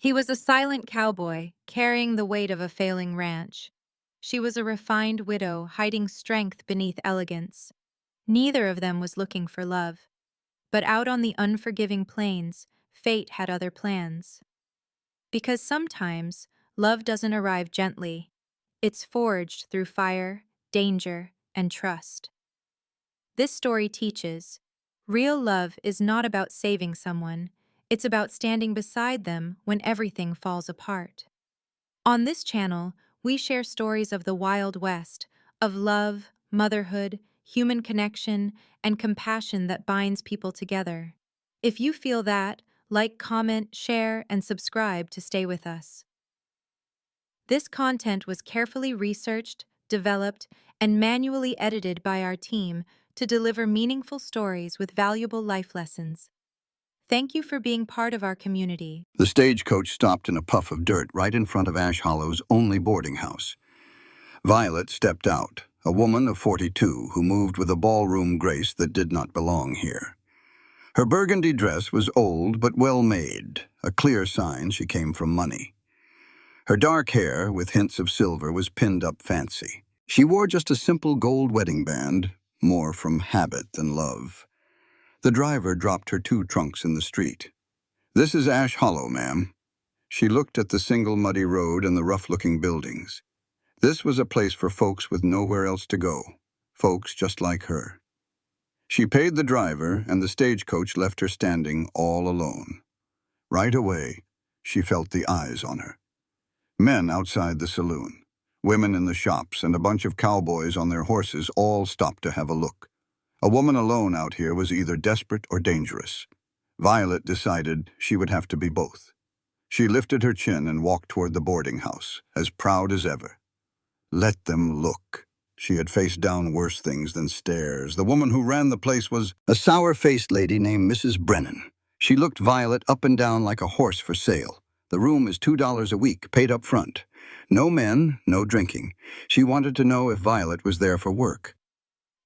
He was a silent cowboy, carrying the weight of a failing ranch. She was a refined widow, hiding strength beneath elegance. Neither of them was looking for love. But out on the unforgiving plains, fate had other plans. Because sometimes, love doesn't arrive gently. It's forged through fire, danger, and trust. This story teaches, real love is not about saving someone, it's about standing beside them when everything falls apart. On this channel, we share stories of the Wild West, of love, motherhood, human connection, and compassion that binds people together. If you feel that, like, comment, share, and subscribe to stay with us. This content was carefully researched, developed, and manually edited by our team to deliver meaningful stories with valuable life lessons. Thank you for being part of our community. The stagecoach stopped in a puff of dirt right in front of Ash Hollow's only boarding house. Violet stepped out, a woman of 42 who moved with a ballroom grace that did not belong here. Her burgundy dress was old but well made, a clear sign she came from money. Her dark hair, with hints of silver, was pinned up fancy. She wore just a simple gold wedding band, more from habit than love. The driver dropped her 2 trunks in the street. "This is Ash Hollow, ma'am." She looked at the single muddy road and the rough-looking buildings. This was a place for folks with nowhere else to go, folks just like her. She paid the driver, and the stagecoach left her standing all alone. Right away, she felt the eyes on her. Men outside the saloon, women in the shops, and a bunch of cowboys on their horses all stopped to have a look. A woman alone out here was either desperate or dangerous. Violet decided she would have to be both. She lifted her chin and walked toward the boarding house, as proud as ever. Let them look. She had faced down worse things than stares. The woman who ran the place was a sour-faced lady named Mrs. Brennan. She looked Violet up and down like a horse for sale. The room is $2 a week, paid up front. No men, no drinking. She wanted to know if Violet was there for work.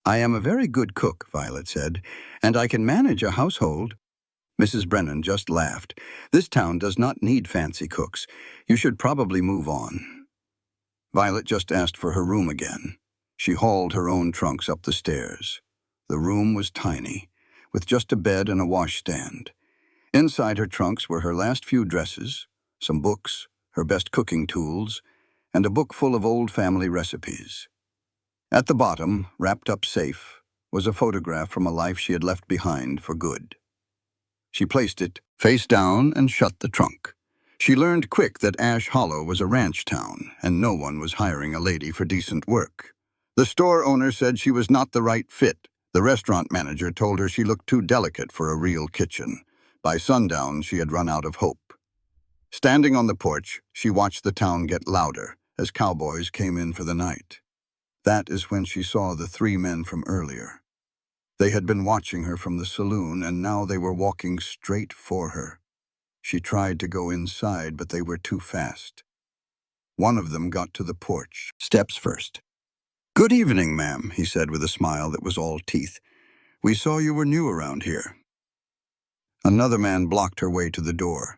"I am a very good cook," Violet said, "and I can manage a household." Mrs. Brennan just laughed. "This town does not need fancy cooks. You should probably move on." Violet just asked for her room again. She hauled her own trunks up the stairs. The room was tiny, with just a bed and a washstand. Inside her trunks were her last few dresses, some books, her best cooking tools, and a book full of old family recipes. At the bottom, wrapped up safe, was a photograph from a life she had left behind for good. She placed it face down and shut the trunk. She learned quick that Ash Hollow was a ranch town, and no one was hiring a lady for decent work. The store owner said she was not the right fit. The restaurant manager told her she looked too delicate for a real kitchen. By sundown, she had run out of hope. Standing on the porch, she watched the town get louder as cowboys came in for the night. That is when she saw the 3 men from earlier. They had been watching her from the saloon, and now they were walking straight for her. She tried to go inside, but they were too fast. One of them got to the porch, steps first. "Good evening, ma'am," he said with a smile that was all teeth. "We saw you were new around here." Another man blocked her way to the door.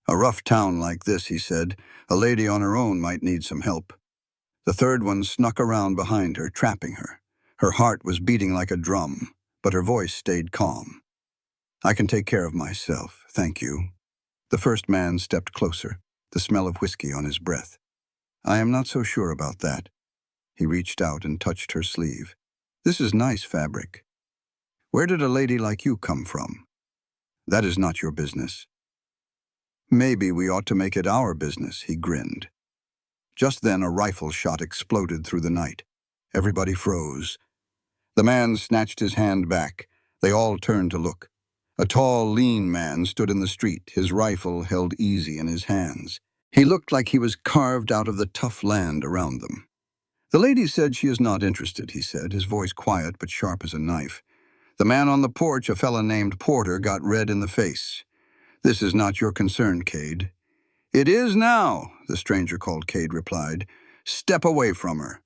"A rough town like this," he said. "A lady on her own might need some help." The third one snuck around behind her, trapping her. Her heart was beating like a drum, but her voice stayed calm. "I can take care of myself, thank you." The first man stepped closer, the smell of whiskey on his breath. "I am not so sure about that." He reached out and touched her sleeve. "This is nice fabric. Where did a lady like you come from?" "That is not your business." "Maybe we ought to make it our business," he grinned. Just then a rifle shot exploded through the night. Everybody froze. The man snatched his hand back. They all turned to look. A tall, lean man stood in the street, his rifle held easy in his hands. He looked like he was carved out of the tough land around them. "The lady said she is not interested," he said, his voice quiet but sharp as a knife. The man on the porch, a fella named Porter, got red in the face. "This is not your concern, Cade." "It is now," the stranger called Cade replied. "Step away from her."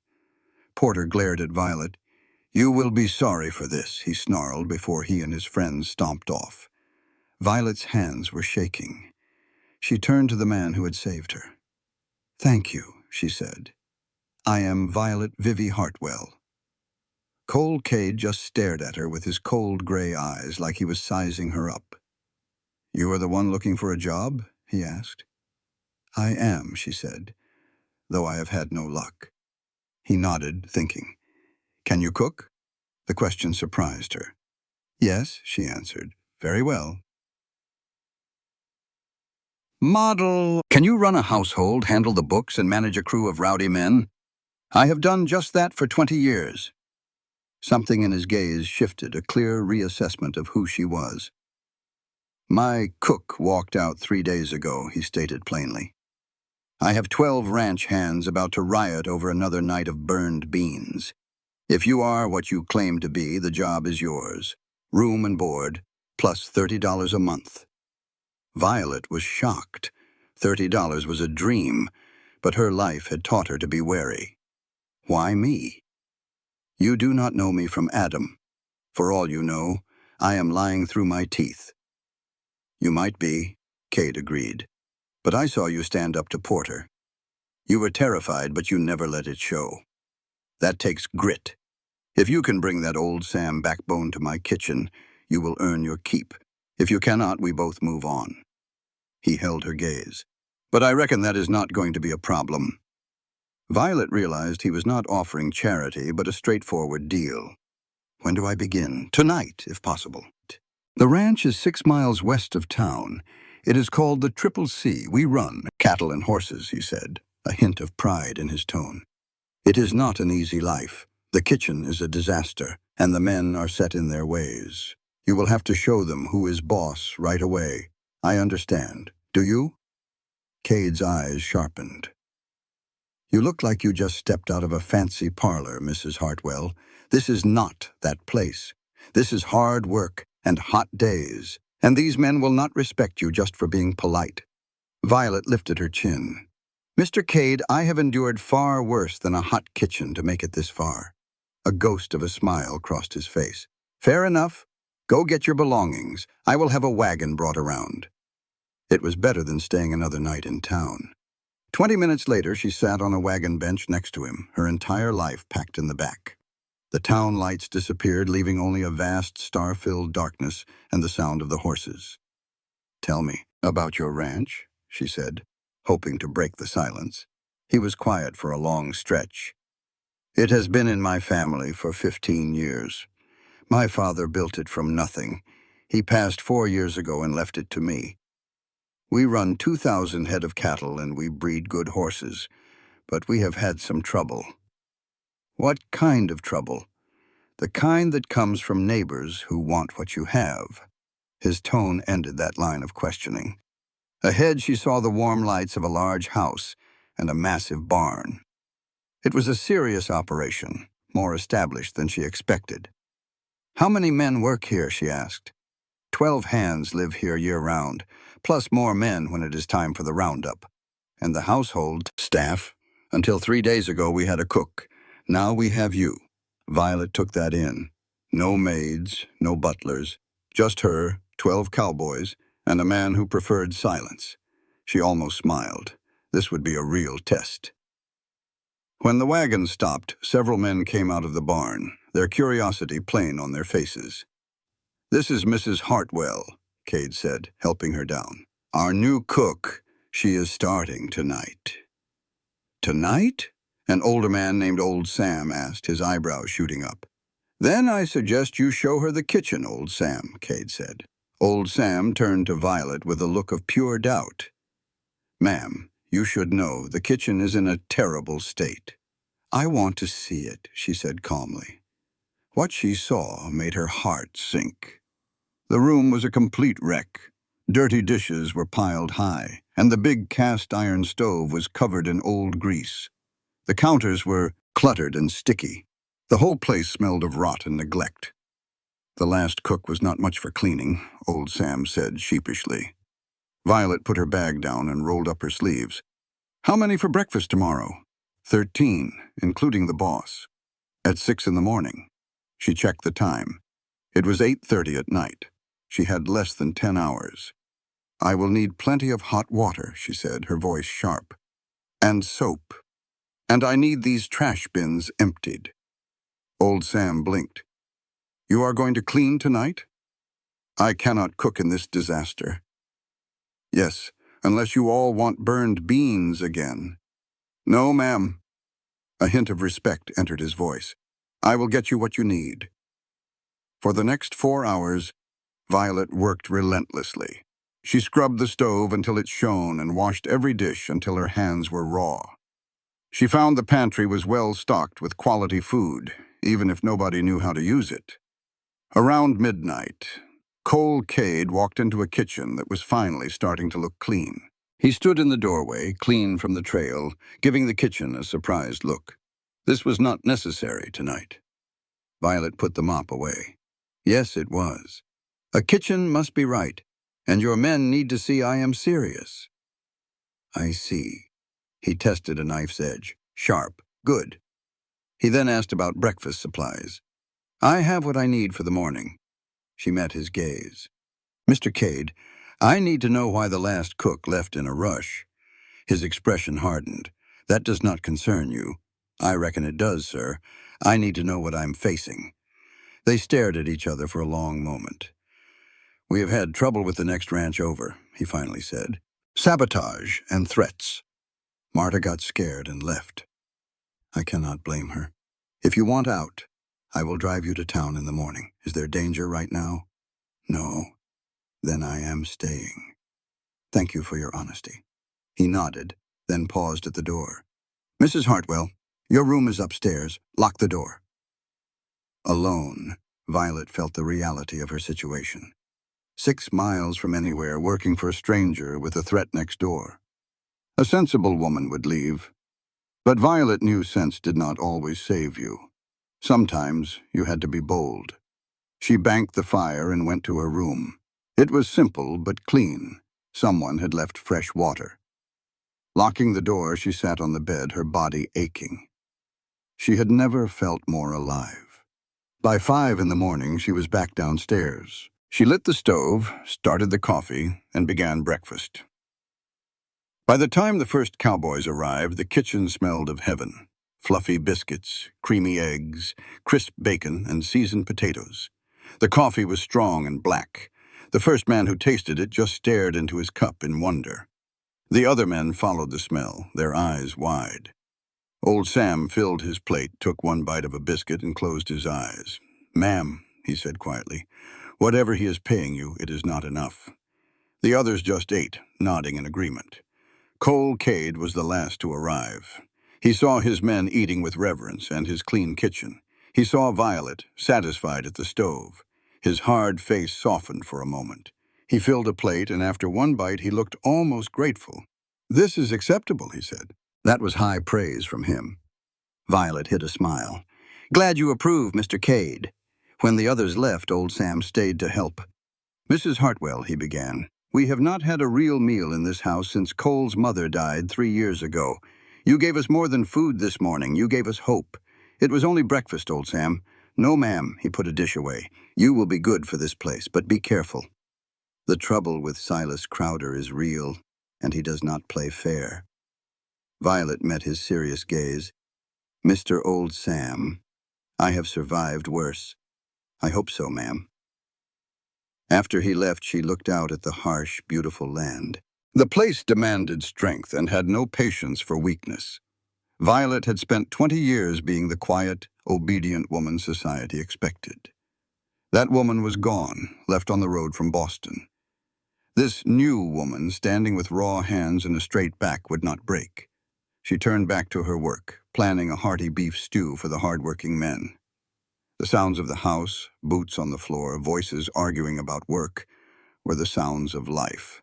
Porter glared at Violet. "You will be sorry for this," he snarled before he and his friends stomped off. Violet's hands were shaking. She turned to the man who had saved her. "Thank you," she said. "I am Violet Vivi Hartwell." Cole Cade just stared at her with his cold gray eyes like he was sizing her up. "You are the one looking for a job?" he asked. "I am," she said, "though I have had no luck." He nodded, thinking. "Can you cook?" The question surprised her. "Yes," she answered. "Very well." Model. Can you run a household, handle the books, and manage a crew of rowdy men? I have done just that for 20 years. Something in his gaze shifted, a clear reassessment of who she was. "My cook walked out 3 days ago," he stated plainly. "I have 12 ranch hands about to riot over another night of burned beans. If you are what you claim to be, the job is yours. Room and board, plus $30 a month." Violet was shocked. $30 was a dream, but her life had taught her to be wary. "Why me?" "You do not know me from Adam. For all you know, I am lying through my teeth." "You might be," Cade agreed. "But I saw you stand up to Porter. You were terrified, but you never let it show. That takes grit. If you can bring that old Sam backbone to my kitchen, you will earn your keep. If you cannot, we both move on." He held her gaze. "But I reckon that is not going to be a problem." Violet realized he was not offering charity, but a straightforward deal. "When do I begin?" "Tonight, if possible." "The ranch is 6 miles west of town. It is called the Triple C. We run cattle and horses," he said, a hint of pride in his tone. "It is not an easy life. The kitchen is a disaster, and the men are set in their ways. You will have to show them who is boss right away. I understand. Do you?" Cade's eyes sharpened. "You look like you just stepped out of a fancy parlor, Mrs. Hartwell. This is not that place. This is hard work and hot days, and these men will not respect you just for being polite." Violet lifted her chin. "Mr. Cade, I have endured far worse than a hot kitchen to make it this far." A ghost of a smile crossed his face. "Fair enough. Go get your belongings. I will have a wagon brought around." It was better than staying another night in town. 20 minutes later, she sat on a wagon bench next to him, her entire life packed in the back. The town lights disappeared, leaving only a vast, star-filled darkness and the sound of the horses. "Tell me about your ranch," she said, hoping to break the silence. He was quiet for a long stretch. "It has been in my family for 15 years. My father built it from nothing. He passed 4 years ago and left it to me. We run 2,000 head of cattle and we breed good horses, but we have had some trouble." "What kind of trouble?" "The kind that comes from neighbors who want what you have." His tone ended that line of questioning. Ahead, she saw the warm lights of a large house and a massive barn. It was a serious operation, more established than she expected. "How many men work here?" she asked. 12 hands live here year-round, plus more men when it is time for the roundup. And the household staff? Until 3 days ago, we had a cook. Now we have you." Violet took that in. No maids, no butlers, just her, 12 cowboys, and a man who preferred silence. She almost smiled. This would be a real test. When the wagon stopped, several men came out of the barn, their curiosity plain on their faces. "This is Mrs. Hartwell," Cade said, helping her down. "Our new cook. She is starting tonight." "Tonight?" An older man named Old Sam asked, his eyebrows shooting up. "Then I suggest you show her the kitchen, Old Sam," Cade said. Old Sam turned to Violet with a look of pure doubt. "Ma'am, you should know the kitchen is in a terrible state." "I want to see it," she said calmly. What she saw made her heart sink. The room was a complete wreck. Dirty dishes were piled high, and the big cast-iron stove was covered in old grease. The counters were cluttered and sticky. The whole place smelled of rot and neglect. "The last cook was not much for cleaning," Old Sam said sheepishly. Violet put her bag down and rolled up her sleeves. "How many for breakfast tomorrow?" 13, including the boss. "At 6 in the morning." She checked the time. It was 8:30 at night. She had less than 10 hours. I will need plenty of hot water, she said, her voice sharp. And soap. And I need these trash bins emptied. Old Sam blinked. You are going to clean tonight? I cannot cook in this disaster. Yes, unless you all want burned beans again. No, ma'am. A hint of respect entered his voice. I will get you what you need. For the next 4 hours, Violet worked relentlessly. She scrubbed the stove until it shone and washed every dish until her hands were raw. She found the pantry was well stocked with quality food, even if nobody knew how to use it. Around midnight, Cole Cade walked into a kitchen that was finally starting to look clean. He stood in the doorway, clean from the trail, giving the kitchen a surprised look. This was not necessary tonight. Violet put the mop away. Yes, it was. A kitchen must be right, and your men need to see I am serious. I see. He tested a knife's edge. Sharp. Good. He then asked about breakfast supplies. I have what I need for the morning. She met his gaze. Mr. Cade, I need to know why the last cook left in a rush. His expression hardened. That does not concern you. I reckon it does, sir. I need to know what I'm facing. They stared at each other for a long moment. We have had trouble with the next ranch over, he finally said. Sabotage and threats. Marta got scared and left. I cannot blame her. If you want out, I will drive you to town in the morning. Is there danger right now? No. Then I am staying. Thank you for your honesty. He nodded, then paused at the door. Mrs. Hartwell, your room is upstairs. Lock the door. Alone, Violet felt the reality of her situation. 6 miles from anywhere, working for a stranger with a threat next door. A sensible woman would leave. But Violet knew sense did not always save you. Sometimes you had to be bold. She banked the fire and went to her room. It was simple but clean. Someone had left fresh water. Locking the door, she sat on the bed, her body aching. She had never felt more alive. By 5 in the morning, she was back downstairs. She lit the stove, started the coffee, and began breakfast. By the time the first cowboys arrived, the kitchen smelled of heaven. Fluffy biscuits, creamy eggs, crisp bacon, and seasoned potatoes. The coffee was strong and black. The first man who tasted it just stared into his cup in wonder. The other men followed the smell, their eyes wide. Old Sam filled his plate, took one bite of a biscuit, and closed his eyes. Ma'am, he said quietly, whatever he is paying you, it is not enough. The others just ate, nodding in agreement. Cole Cade was the last to arrive. He saw his men eating with reverence and his clean kitchen. He saw Violet, satisfied at the stove. His hard face softened for a moment. He filled a plate, and after one bite, he looked almost grateful. This is acceptable, he said. That was high praise from him. Violet hid a smile. Glad you approve, Mr. Cade. When the others left, old Sam stayed to help. Mrs. Hartwell, he began, we have not had a real meal in this house since Cole's mother died 3 years ago. You gave us more than food this morning. You gave us hope. It was only breakfast, old Sam. No, ma'am, he put a dish away. You will be good for this place, but be careful. The trouble with Silas Crowder is real, and he does not play fair. Violet met his serious gaze. Mr. Old Sam, I have survived worse. I hope so, ma'am. After he left, she looked out at the harsh, beautiful land. The place demanded strength and had no patience for weakness. Violet had spent 20 years being the quiet, obedient woman society expected. That woman was gone, left on the road from Boston. This new woman, standing with raw hands and a straight back, would not break. She turned back to her work, planning a hearty beef stew for the hard-working men. The sounds of the house, boots on the floor, voices arguing about work, were the sounds of life.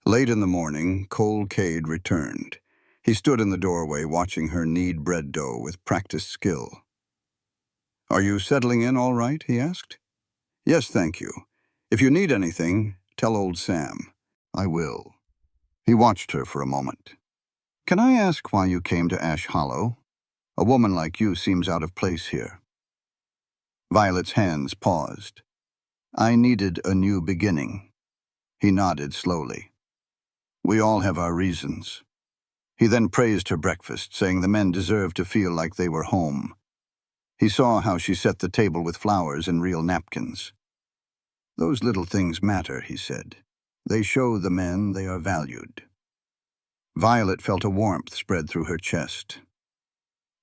Late in the morning, Cole Cade returned. He stood in the doorway watching her knead bread dough with practiced skill. Are you settling in all right? He asked. Yes, thank you. If you need anything, tell old Sam. I will. He watched her for a moment. Can I ask why you came to Ash Hollow? A woman like you seems out of place here. Violet's hands paused. I needed a new beginning. He nodded slowly. We all have our reasons. He then praised her breakfast, saying the men deserved to feel like they were home. He saw how she set the table with flowers and real napkins. Those little things matter, he said. They show the men they are valued. Violet felt a warmth spread through her chest.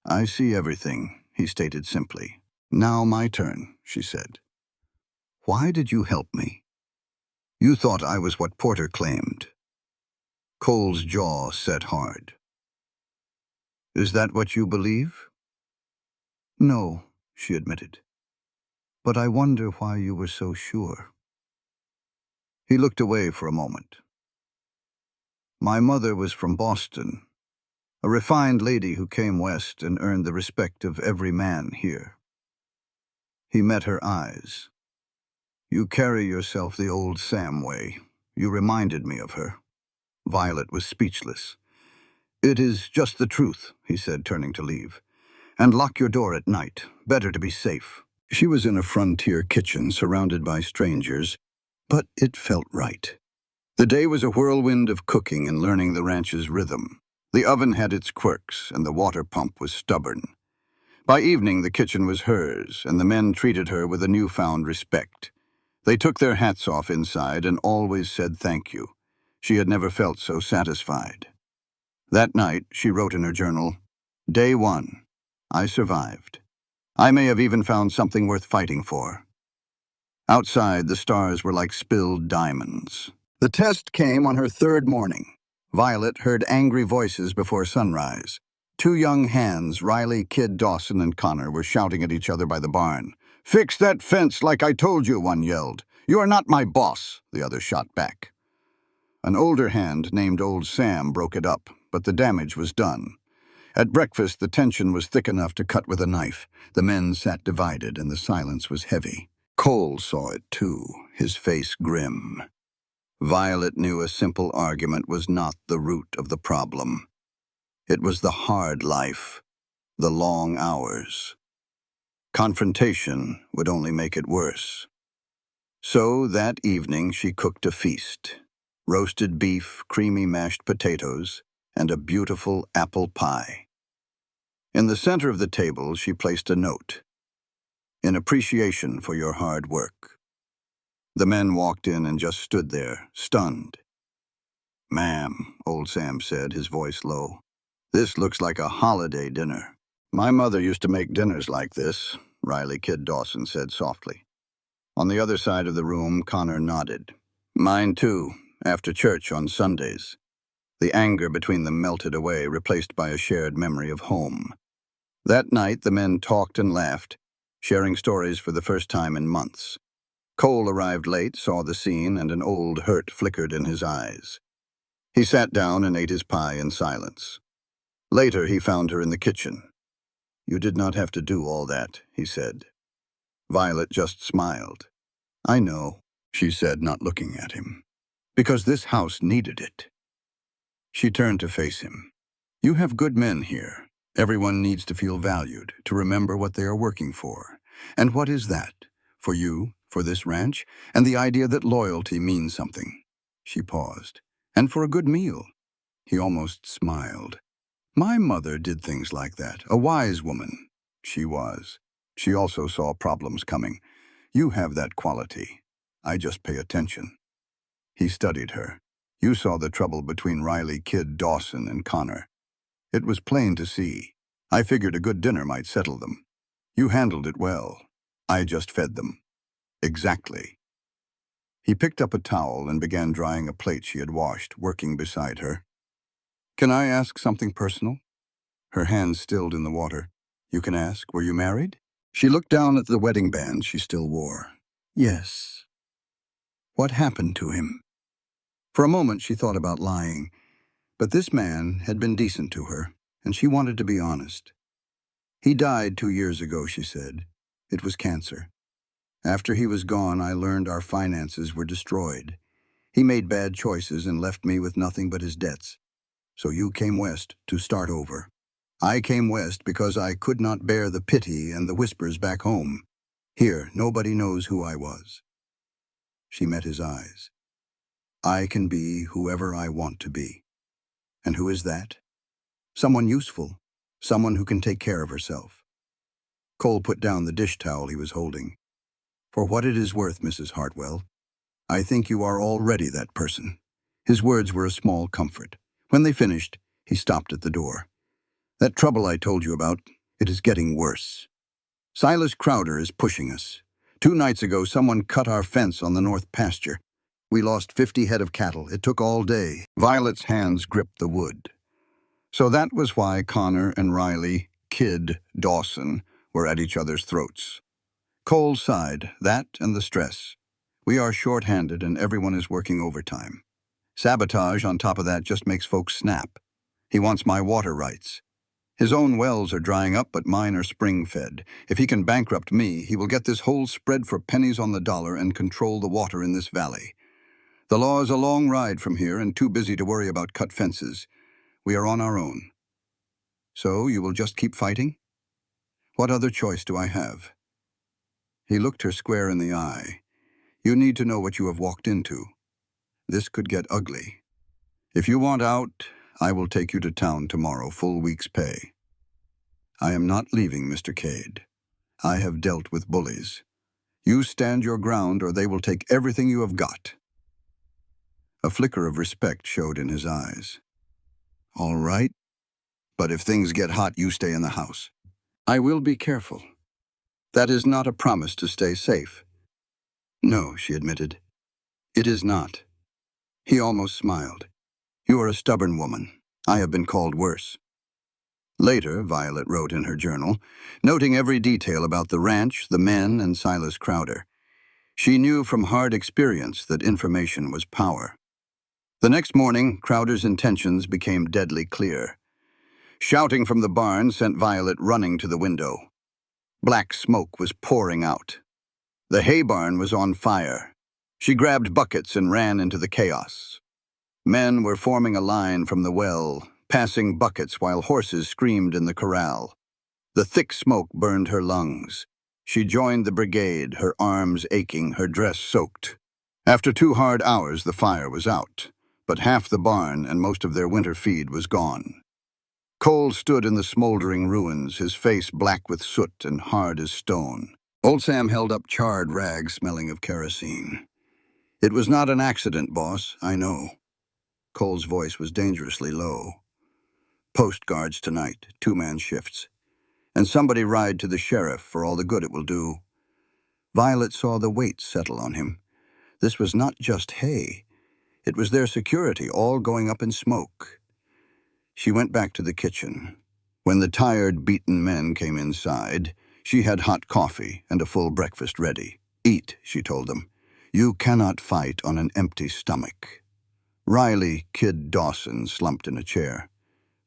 I see everything, he stated simply. Now my turn, she said. Why did you help me? You thought I was what Porter claimed. Cole's jaw set hard. Is that what you believe? No, she admitted. But I wonder why you were so sure. He looked away for a moment. My mother was from Boston, a refined lady who came west and earned the respect of every man here. He met her eyes. You carry yourself the old Sam way. You reminded me of her. Violet was speechless. It is just the truth, he said, turning to leave. And lock your door at night. Better to be safe. She was in a frontier kitchen surrounded by strangers, but it felt right. The day was a whirlwind of cooking and learning the ranch's rhythm. The oven had its quirks, and the water pump was stubborn. By evening, the kitchen was hers, and the men treated her with a newfound respect. They took their hats off inside and always said thank you. She had never felt so satisfied. That night, she wrote in her journal, Day 1. I survived. I may have even found something worth fighting for. Outside, the stars were like spilled diamonds. The test came on her third morning. Violet heard angry voices before sunrise. Two young hands, Riley, Kid Dawson, and Connor, were shouting at each other by the barn. Fix that fence like I told you, one yelled. You are not my boss, the other shot back. An older hand named Old Sam broke it up, but the damage was done. At breakfast, the tension was thick enough to cut with a knife. The men sat divided, and the silence was heavy. Cole saw it, too, his face grim. Violet knew a simple argument was not the root of the problem. It was the hard life, the long hours. Confrontation would only make it worse. So that evening she cooked a feast. Roasted beef, creamy mashed potatoes, and a beautiful apple pie. In the center of the table, she placed a note. In appreciation for your hard work. The men walked in and just stood there, stunned. Ma'am, Old Sam said, his voice low. This looks like a holiday dinner. My mother used to make dinners like this, Riley Kid Dawson said softly. On the other side of the room, Connor nodded. Mine too, after church on Sundays. The anger between them melted away, replaced by a shared memory of home. That night, the men talked and laughed, sharing stories for the first time in months. Cole arrived late, saw the scene, and an old hurt flickered in his eyes. He sat down and ate his pie in silence. Later, he found her in the kitchen. You did not have to do all that, he said. Violet just smiled. I know, she said, not looking at him. Because this house needed it. She turned to face him. You have good men here. Everyone needs to feel valued, to remember what they are working for. And what is that? For you, for this ranch, and the idea that loyalty means something. She paused. And for a good meal. He almost smiled. My mother did things like that, a wise woman. She was. She also saw problems coming. You have that quality. I just pay attention. He studied her. You saw the trouble between Riley Kid Dawson and Connor. It was plain to see. I figured a good dinner might settle them. You handled it well. I just fed them. Exactly. He picked up a towel and began drying a plate she had washed, working beside her. Can I ask something personal? Her hands stilled in the water. You can ask, were you married? She looked down at the wedding band she still wore. Yes. What happened to him? For a moment she thought about lying, but this man had been decent to her, and she wanted to be honest. He died 2 years ago, she said. It was cancer. After he was gone, I learned our finances were destroyed. He made bad choices and left me with nothing but his debts. So you came west to start over. I came west because I could not bear the pity and the whispers back home. Here, nobody knows who I was. She met his eyes. I can be whoever I want to be. And who is that? Someone useful. Someone who can take care of herself. Cole put down the dish towel he was holding. For what it is worth, Mrs. Hartwell, I think you are already that person. His words were a small comfort. When they finished, he stopped at the door. That trouble I told you about, it is getting worse. Silas Crowder is pushing us. 2 nights ago, someone cut our fence on the north pasture. We lost 50 head of cattle. It took all day. Violet's hands gripped the wood. So that was why Connor and Riley, Kid, Dawson, were at each other's throats. Cole sighed, that and the stress. We are short-handed and everyone is working overtime. Sabotage on top of that just makes folks snap. He wants my water rights. His own wells are drying up, but mine are spring-fed. If he can bankrupt me, he will get this whole spread for pennies on the dollar and control the water in this valley. The law is a long ride from here and too busy to worry about cut fences. We are on our own. So you will just keep fighting? What other choice do I have? He looked her square in the eye. You need to know what you have walked into. This could get ugly. If you want out, I will take you to town tomorrow, full week's pay. I am not leaving, Mr. Cade. I have dealt with bullies. You stand your ground or they will take everything you have got. A flicker of respect showed in his eyes. All right, but if things get hot, you stay in the house. I will be careful. That is not a promise to stay safe. No, she admitted. It is not. He almost smiled. You are a stubborn woman. I have been called worse. Later, Violet wrote in her journal, noting every detail about the ranch, the men, and Silas Crowder. She knew from hard experience that information was power. The next morning, Crowder's intentions became deadly clear. Shouting from the barn sent Violet running to the window. Black smoke was pouring out. The hay barn was on fire. She grabbed buckets and ran into the chaos. Men were forming a line from the well, passing buckets while horses screamed in the corral. The thick smoke burned her lungs. She joined the brigade, her arms aching, her dress soaked. After 2 hard hours, the fire was out, but half the barn and most of their winter feed was gone. Cole stood in the smoldering ruins, his face black with soot and hard as stone. Old Sam held up charred rags smelling of kerosene. It was not an accident, boss, I know. Cole's voice was dangerously low. Post guards tonight, 2-man shifts. And somebody ride to the sheriff for all the good it will do. Violet saw the weight settle on him. This was not just hay. It was their security, all going up in smoke. She went back to the kitchen. When the tired, beaten men came inside, she had hot coffee and a full breakfast ready. Eat, she told them. You cannot fight on an empty stomach. Riley, Kid Dawson, slumped in a chair.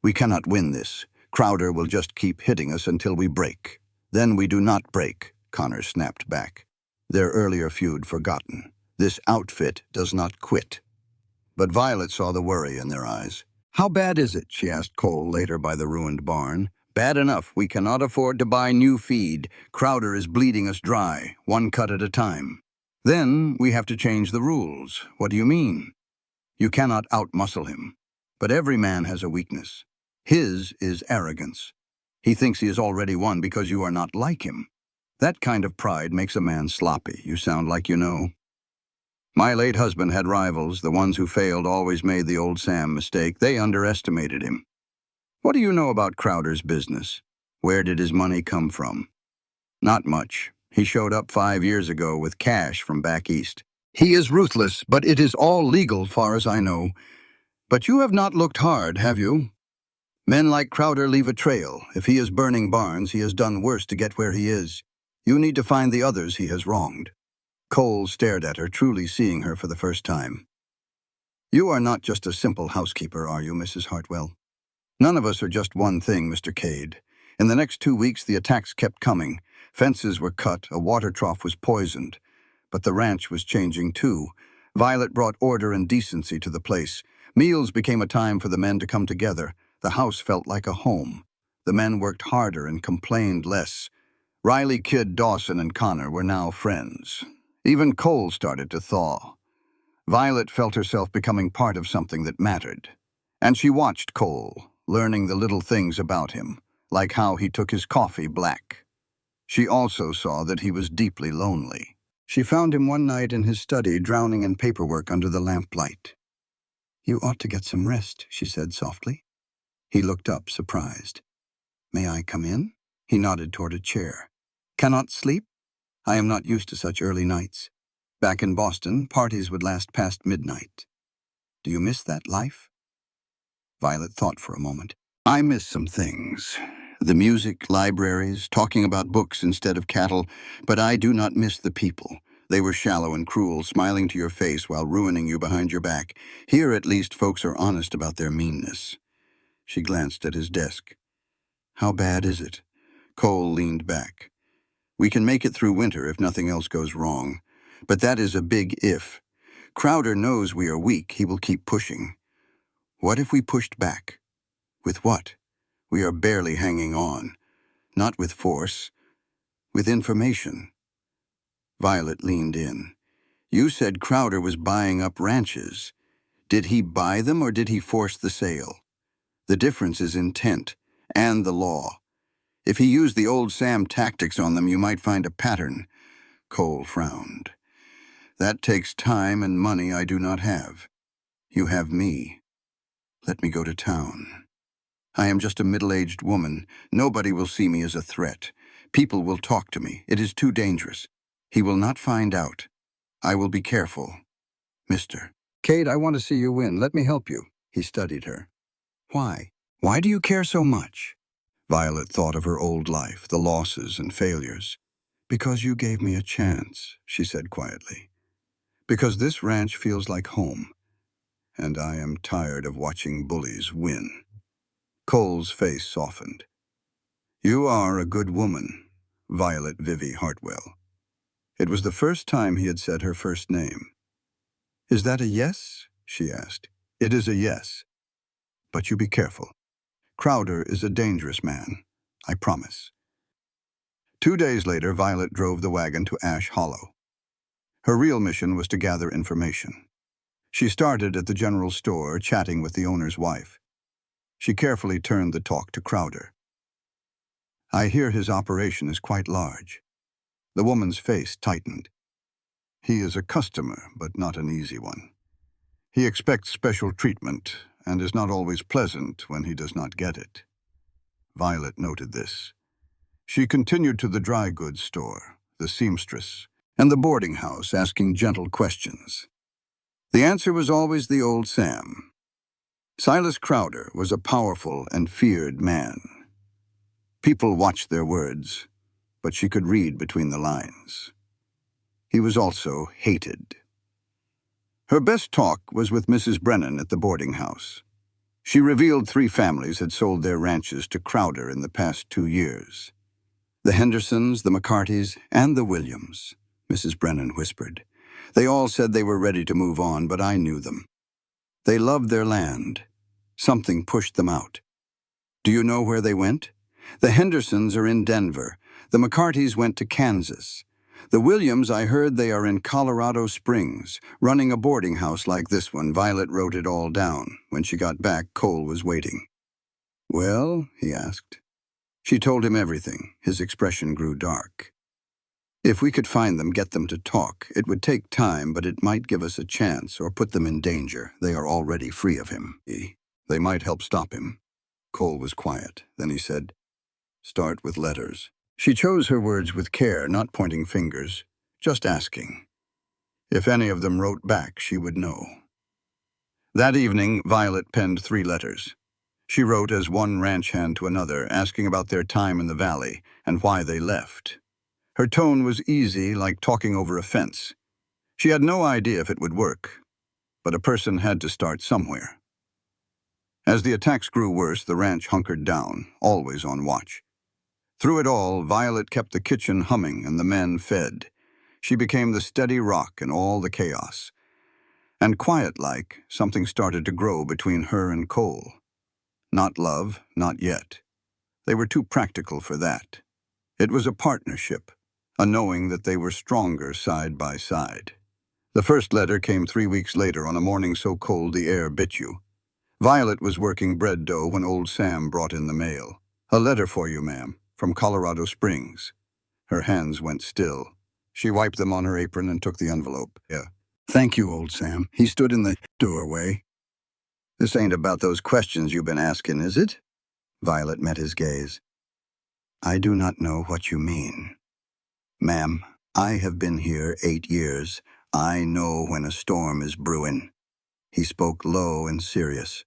We cannot win this. Crowder will just keep hitting us until we break. Then we do not break, Connor snapped back. Their earlier feud forgotten. This outfit does not quit. But Violet saw the worry in their eyes. How bad is it, she asked Cole later by the ruined barn. Bad enough. We cannot afford to buy new feed. Crowder is bleeding us dry, 1 cut at a time. Then we have to change the rules. What do you mean? You cannot outmuscle him. But every man has a weakness. His is arrogance. He thinks he has already won because you are not like him. That kind of pride makes a man sloppy. You sound like you know. My late husband had rivals. The ones who failed always made the old Sam mistake. They underestimated him. What do you know about Crowder's business? Where did his money come from? Not much. He showed up 5 years ago with cash from back east. He is ruthless, but it is all legal, far as I know. But you have not looked hard, have you? Men like Crowder leave a trail. If he is burning barns, he has done worse to get where he is. You need to find the others he has wronged. Cole stared at her, truly seeing her for the first time. You are not just a simple housekeeper, are you, Mrs. Hartwell? None of us are just one thing, Mr. Cade. In the next 2 weeks, the attacks kept coming. Fences were cut, a water trough was poisoned. But the ranch was changing too. Violet brought order and decency to the place. Meals became a time for the men to come together. The house felt like a home. The men worked harder and complained less. Riley, Kid, Dawson, and Connor were now friends. Even Cole started to thaw. Violet felt herself becoming part of something that mattered. And she watched Cole, learning the little things about him, like how he took his coffee black. She also saw that he was deeply lonely. She found him one night in his study, drowning in paperwork under the lamplight. "You ought to get some rest," she said softly. He looked up, surprised. "May I come in?" He nodded toward a chair. "Cannot sleep? I am not used to such early nights. Back in Boston, parties would last past midnight. Do you miss that life?" Violet thought for a moment. "I miss some things. The music, libraries, talking about books instead of cattle, but I do not miss the people. They were shallow and cruel, smiling to your face while ruining you behind your back. Here, at least, folks are honest about their meanness." She glanced at his desk. "How bad is it?" Cole leaned back. "We can make it through winter if nothing else goes wrong. But that is a big if. Crowder knows we are weak. He will keep pushing. What if we pushed back? With what? We are barely hanging on. Not with force. With information." Violet leaned in. "You said Crowder was buying up ranches. Did he buy them or did he force the sale? The difference is intent and the law. If he used the old Sam tactics on them, you might find a pattern." Cole frowned. "That takes time and money I do not have. You have me. Let me go to town. I am just a middle-aged woman. Nobody will see me as a threat. People will talk to me. It is too dangerous. He will not find out. I will be careful. Mister." "Kate, I want to see you win. Let me help you." He studied her. "Why? Why do you care so much?" Violet thought of her old life, the losses and failures. "Because you gave me a chance," she said quietly. "Because this ranch feels like home, and I am tired of watching bullies win." Cole's face softened. "You are a good woman, Violet Vivi Hartwell." It was the first time he had said her first name. "Is that a yes?" she asked. "It is a yes. But you be careful. Crowder is a dangerous man. I promise." 2 days later, Violet drove the wagon to Ash Hollow. Her real mission was to gather information. She started at the general store, chatting with the owner's wife. She carefully turned the talk to Crowder. "I hear his operation is quite large." The woman's face tightened. "He is a customer, but not an easy one. He expects special treatment and is not always pleasant when he does not get it." Violet noted this. She continued to the dry goods store, the seamstress, and the boarding house, asking gentle questions. The answer was always the old Sam. Silas Crowder was a powerful and feared man. People watched their words, but she could read between the lines. He was also hated. Her best talk was with Mrs. Brennan at the boarding house. She revealed 3 families had sold their ranches to Crowder in the past 2 years. "The Hendersons, the McCartys, and the Williams," Mrs. Brennan whispered. "They all said they were ready to move on, but I knew them. They loved their land. Something pushed them out. Do you know where they went? The Hendersons are in Denver. The McCartys went to Kansas. The Williams, I heard they are in Colorado Springs, running a boarding house like this one." Violet wrote it all down. When she got back, Cole was waiting. "Well?" he asked. She told him everything. His expression grew dark. "If we could find them, get them to talk. It would take time, but it might give us a chance or put them in danger. They are already free of him. They might help stop him." Cole was quiet. Then he said, "Start with letters." She chose her words with care, not pointing fingers, just asking. If any of them wrote back, she would know. That evening, Violet penned 3 letters. She wrote as one ranch hand to another, asking about their time in the valley and why they left. Her tone was easy, like talking over a fence. She had no idea if it would work, but a person had to start somewhere. As the attacks grew worse, the ranch hunkered down, always on watch. Through it all, Violet kept the kitchen humming and the men fed. She became the steady rock in all the chaos. And quiet-like, something started to grow between her and Cole. Not love, not yet. They were too practical for that. It was a partnership, a knowing that they were stronger side by side. The first letter came 3 weeks later on a morning so cold the air bit you. Violet was working bread dough when old Sam brought in the mail. "A letter for you, ma'am, from Colorado Springs." Her hands went still. She wiped them on her apron and took the envelope. "Yeah. Thank you, old Sam." He stood in the doorway. "This ain't about those questions you've been asking, is it?" Violet met his gaze. "I do not know what you mean." "Ma'am, I have been here 8 years. I know when a storm is brewing." He spoke low and serious.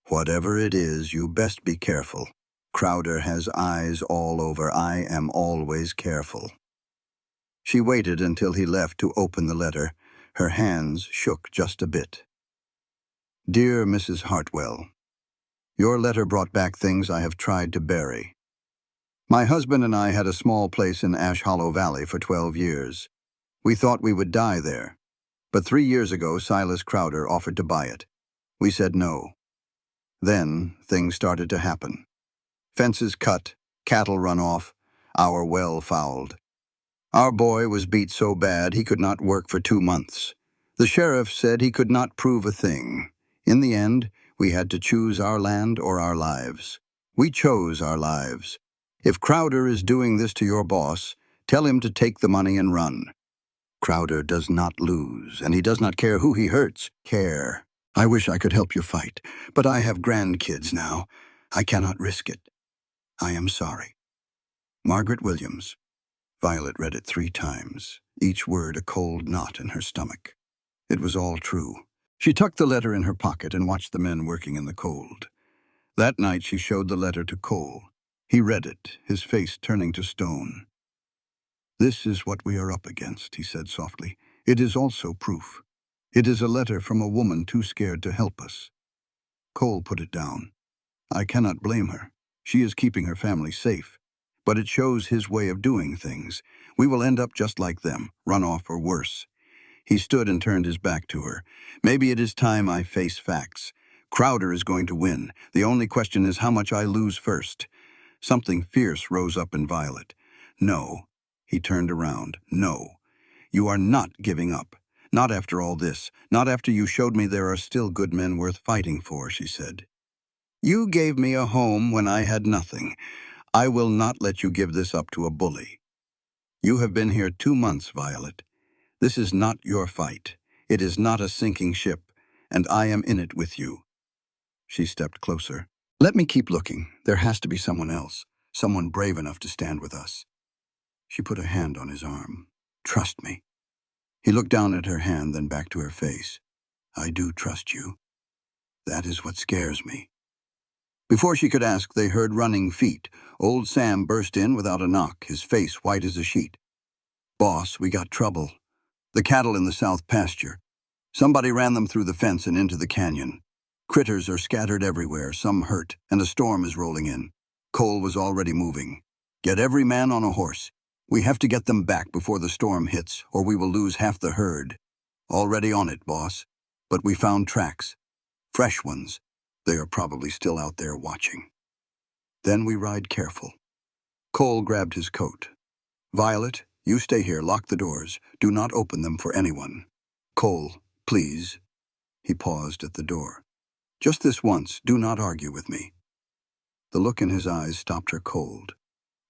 "Whatever it is, you best be careful. Crowder has eyes all over. I am always careful." She waited until he left to open the letter. Her hands shook just a bit. "Dear Mrs. Hartwell, your letter brought back things I have tried to bury. My husband and I had a small place in Ash Hollow Valley for 12 years. We thought we would die there. But 3 years ago, Silas Crowder offered to buy it. We said no. Then, things started to happen. Fences cut, cattle run off, our well fouled. Our boy was beat so bad he could not work for 2 months. The sheriff said he could not prove a thing. In the end, we had to choose our land or our lives. We chose our lives. If Crowder is doing this to your boss, tell him to take the money and run. Crowder does not lose, and he does not care who he hurts. Care. I wish I could help you fight, but I have grandkids now. I cannot risk it. I am sorry. Margaret Williams." Violet read it 3 times, each word a cold knot in her stomach. It was all true. She tucked the letter in her pocket and watched the men working in the cold. That night she showed the letter to Cole. He read it, his face turning to stone. "This is what we are up against," he said softly. "It is also proof. It is a letter from a woman too scared to help us." Cole put it down. "I cannot blame her. She is keeping her family safe. But it shows his way of doing things. We will end up just like them, run off or worse." He stood and turned his back to her. "Maybe it is time I face facts. Crowder is going to win. The only question is how much I lose first." Something fierce rose up in Violet. "No." He turned around. "No. You are not giving up. Not after all this. Not after you showed me there are still good men worth fighting for," she said. "You gave me a home when I had nothing. I will not let you give this up to a bully. You have been here 2 months, Violet. This is not your fight. It is not a sinking ship, and I am in it with you." She stepped closer. "Let me keep looking. There has to be someone else, someone brave enough to stand with us." She put a hand on his arm. "Trust me." He looked down at her hand, then back to her face. "I do trust you. That is what scares me." Before she could ask, they heard running feet. Old Sam burst in without a knock, his face white as a sheet. "Boss, we got trouble. The cattle in the south pasture. Somebody ran them through the fence and into the canyon. Critters are scattered everywhere, some hurt, and a storm is rolling in." Cole was already moving. "Get every man on a horse. We have to get them back before the storm hits, or we will lose half the herd." "Already on it, boss. But we found tracks. Fresh ones. They are probably still out there watching. Then we ride careful." Cole grabbed his coat. "Violet, you stay here, lock the doors. Do not open them for anyone." "Cole, please." He paused at the door. "Just this once, do not argue with me." The look in his eyes stopped her cold.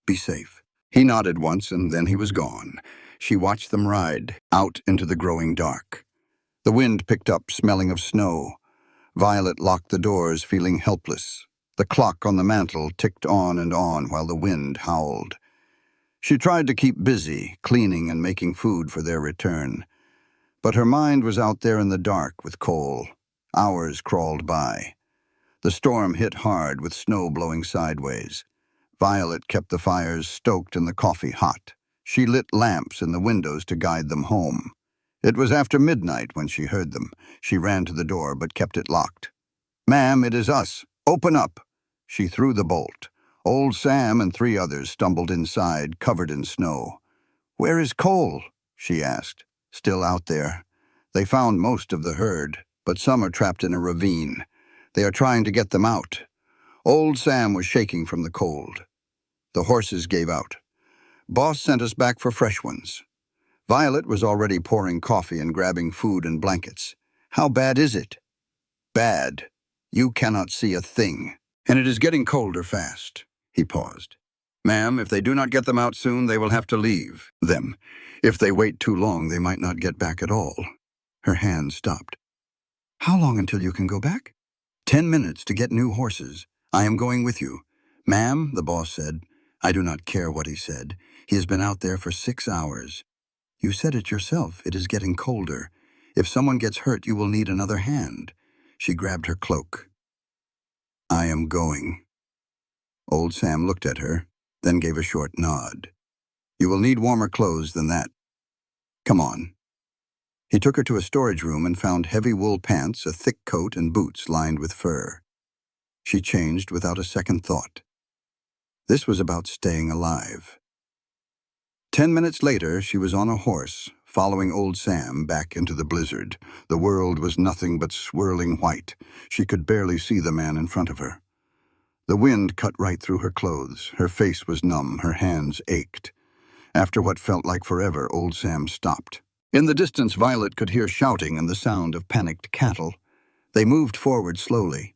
"Be safe." He nodded once, and then he was gone. She watched them ride out into the growing dark. The wind picked up, smelling of snow. Violet locked the doors, feeling helpless. The clock on the mantel ticked on and on while the wind howled. She tried to keep busy, cleaning and making food for their return. But her mind was out there in the dark with Cole. Hours crawled by. The storm hit hard with snow blowing sideways. Violet kept the fires stoked and the coffee hot. She lit lamps in the windows to guide them home. It was after midnight when she heard them. She ran to the door but kept it locked. "Ma'am, it is us. Open up." She threw the bolt. Old Sam and 3 others stumbled inside, covered in snow. "Where is Cole?" she asked. "Still out there. They found most of the herd, but some are trapped in a ravine. They are trying to get them out." Old Sam was shaking from the cold. "The horses gave out. Boss sent us back for fresh ones." Violet was already pouring coffee and grabbing food and blankets. How bad is it? Bad. You cannot see a thing. And it is getting colder fast. He paused. Ma'am, if they do not get them out soon, they will have to leave them. If they wait too long, they might not get back at all. Her hand stopped. How long until you can go back? 10 minutes to get new horses. I am going with you. Ma'am, the boss said. I do not care what he said. He has been out there for 6 hours. You said it yourself. It is getting colder. If someone gets hurt, you will need another hand. She grabbed her cloak. I am going. Old Sam looked at her, then gave a short nod. You will need warmer clothes than that. Come on. He took her to a storage room and found heavy wool pants, a thick coat, and boots lined with fur. She changed without a second thought. This was about staying alive. 10 minutes later, she was on a horse, following old Sam back into the blizzard. The world was nothing but swirling white. She could barely see the man in front of her. The wind cut right through her clothes. Her face was numb. Her hands ached. After what felt like forever, old Sam stopped. In the distance, Violet could hear shouting and the sound of panicked cattle. They moved forward slowly.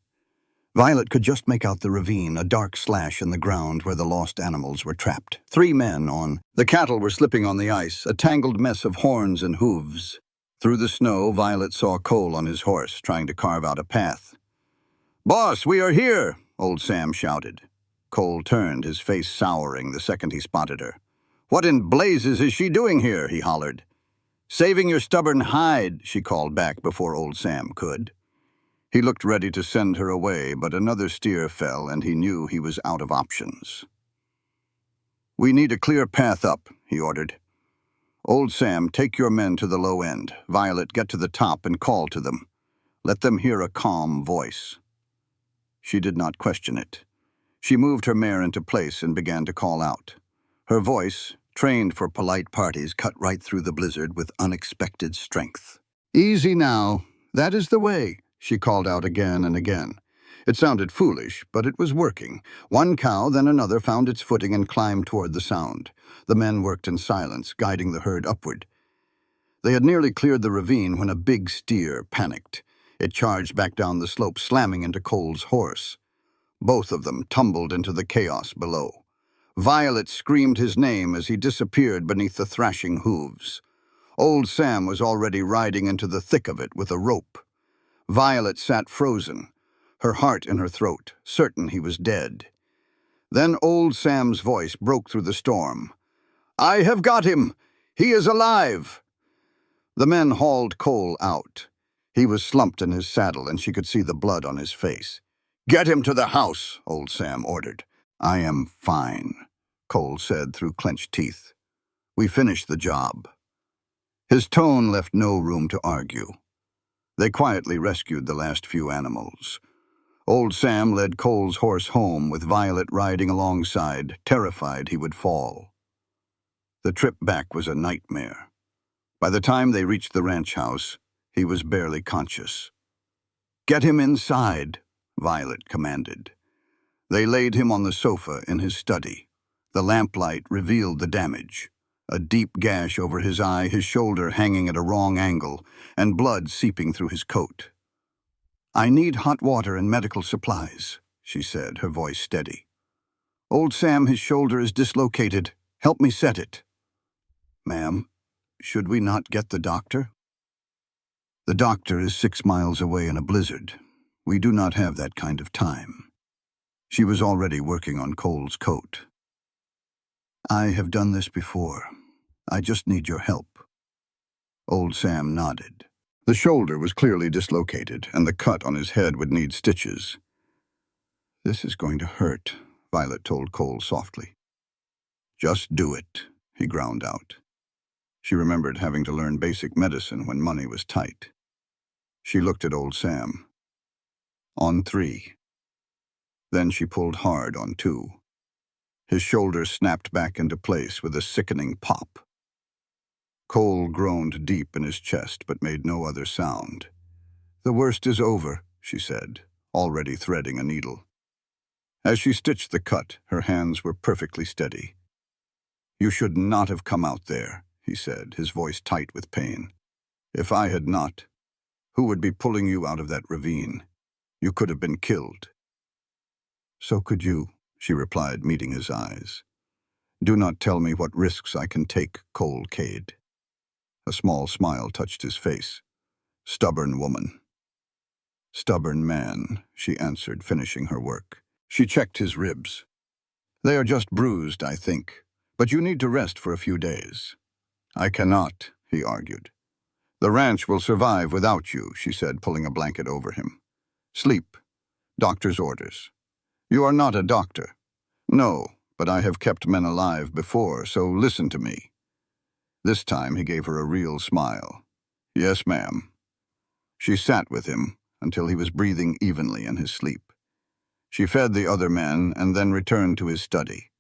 Violet could just make out the ravine, a dark slash in the ground where the lost animals were trapped. 3 men on. The cattle were slipping on the ice, a tangled mess of horns and hooves. Through the snow, Violet saw Cole on his horse, trying to carve out a path. Boss, we are here, old Sam shouted. Cole turned, his face souring the second he spotted her. What in blazes is she doing here? He hollered. Saving your stubborn hide, she called back before old Sam could. He looked ready to send her away, but another steer fell, and he knew he was out of options. We need a clear path up, he ordered. Old Sam, take your men to the low end. Violet, get to the top and call to them. Let them hear a calm voice. She did not question it. She moved her mare into place and began to call out. Her voice, trained for polite parties, cut right through the blizzard with unexpected strength. Easy now. That is the way, she called out again and again. It sounded foolish, but it was working. One cow, then another, found its footing and climbed toward the sound. The men worked in silence, guiding the herd upward. They had nearly cleared the ravine when a big steer panicked. It charged back down the slope, slamming into Cole's horse. Both of them tumbled into the chaos below. Violet screamed his name as he disappeared beneath the thrashing hooves. Old Sam was already riding into the thick of it with a rope. Violet sat frozen, her heart in her throat, certain he was dead. Then old Sam's voice broke through the storm. I have got him! He is alive! The men hauled Cole out. He was slumped in his saddle, and she could see the blood on his face. Get him to the house, old Sam ordered. I am fine, Cole said through clenched teeth. We finished the job. His tone left no room to argue. They quietly rescued the last few animals. Old Sam led Cole's horse home with Violet riding alongside, terrified he would fall. The trip back was a nightmare. By the time they reached the ranch house, he was barely conscious. Get him inside, Violet commanded. They laid him on the sofa in his study. The lamplight revealed the damage. A deep gash over his eye, his shoulder hanging at a wrong angle, and blood seeping through his coat. I need hot water and medical supplies, she said, her voice steady. Old Sam, his shoulder is dislocated. Help me set it. Ma'am, should we not get the doctor? The doctor is 6 miles away in a blizzard. We do not have that kind of time. She was already working on Cole's coat. I have done this before. I just need your help. Old Sam nodded. The shoulder was clearly dislocated, and the cut on his head would need stitches. This is going to hurt, Violet told Cole softly. Just do it, he ground out. She remembered having to learn basic medicine when money was tight. She looked at old Sam. On 3. Then she pulled hard on 2. His shoulder snapped back into place with a sickening pop. Cole groaned deep in his chest but made no other sound. The worst is over, she said, already threading a needle. As she stitched the cut, her hands were perfectly steady. You should not have come out there, he said, his voice tight with pain. If I had not, who would be pulling you out of that ravine? You could have been killed. So could you, she replied, meeting his eyes. Do not tell me what risks I can take, Cole Cade. A small smile touched his face. Stubborn woman. Stubborn man, she answered, finishing her work. She checked his ribs. They are just bruised, I think, but you need to rest for a few days. I cannot, he argued. The ranch will survive without you, she said, pulling a blanket over him. Sleep. Doctor's orders. You are not a doctor. No, but I have kept men alive before, so listen to me. This time he gave her a real smile. Yes, ma'am. She sat with him until he was breathing evenly in his sleep. She fed the other men and then returned to his study.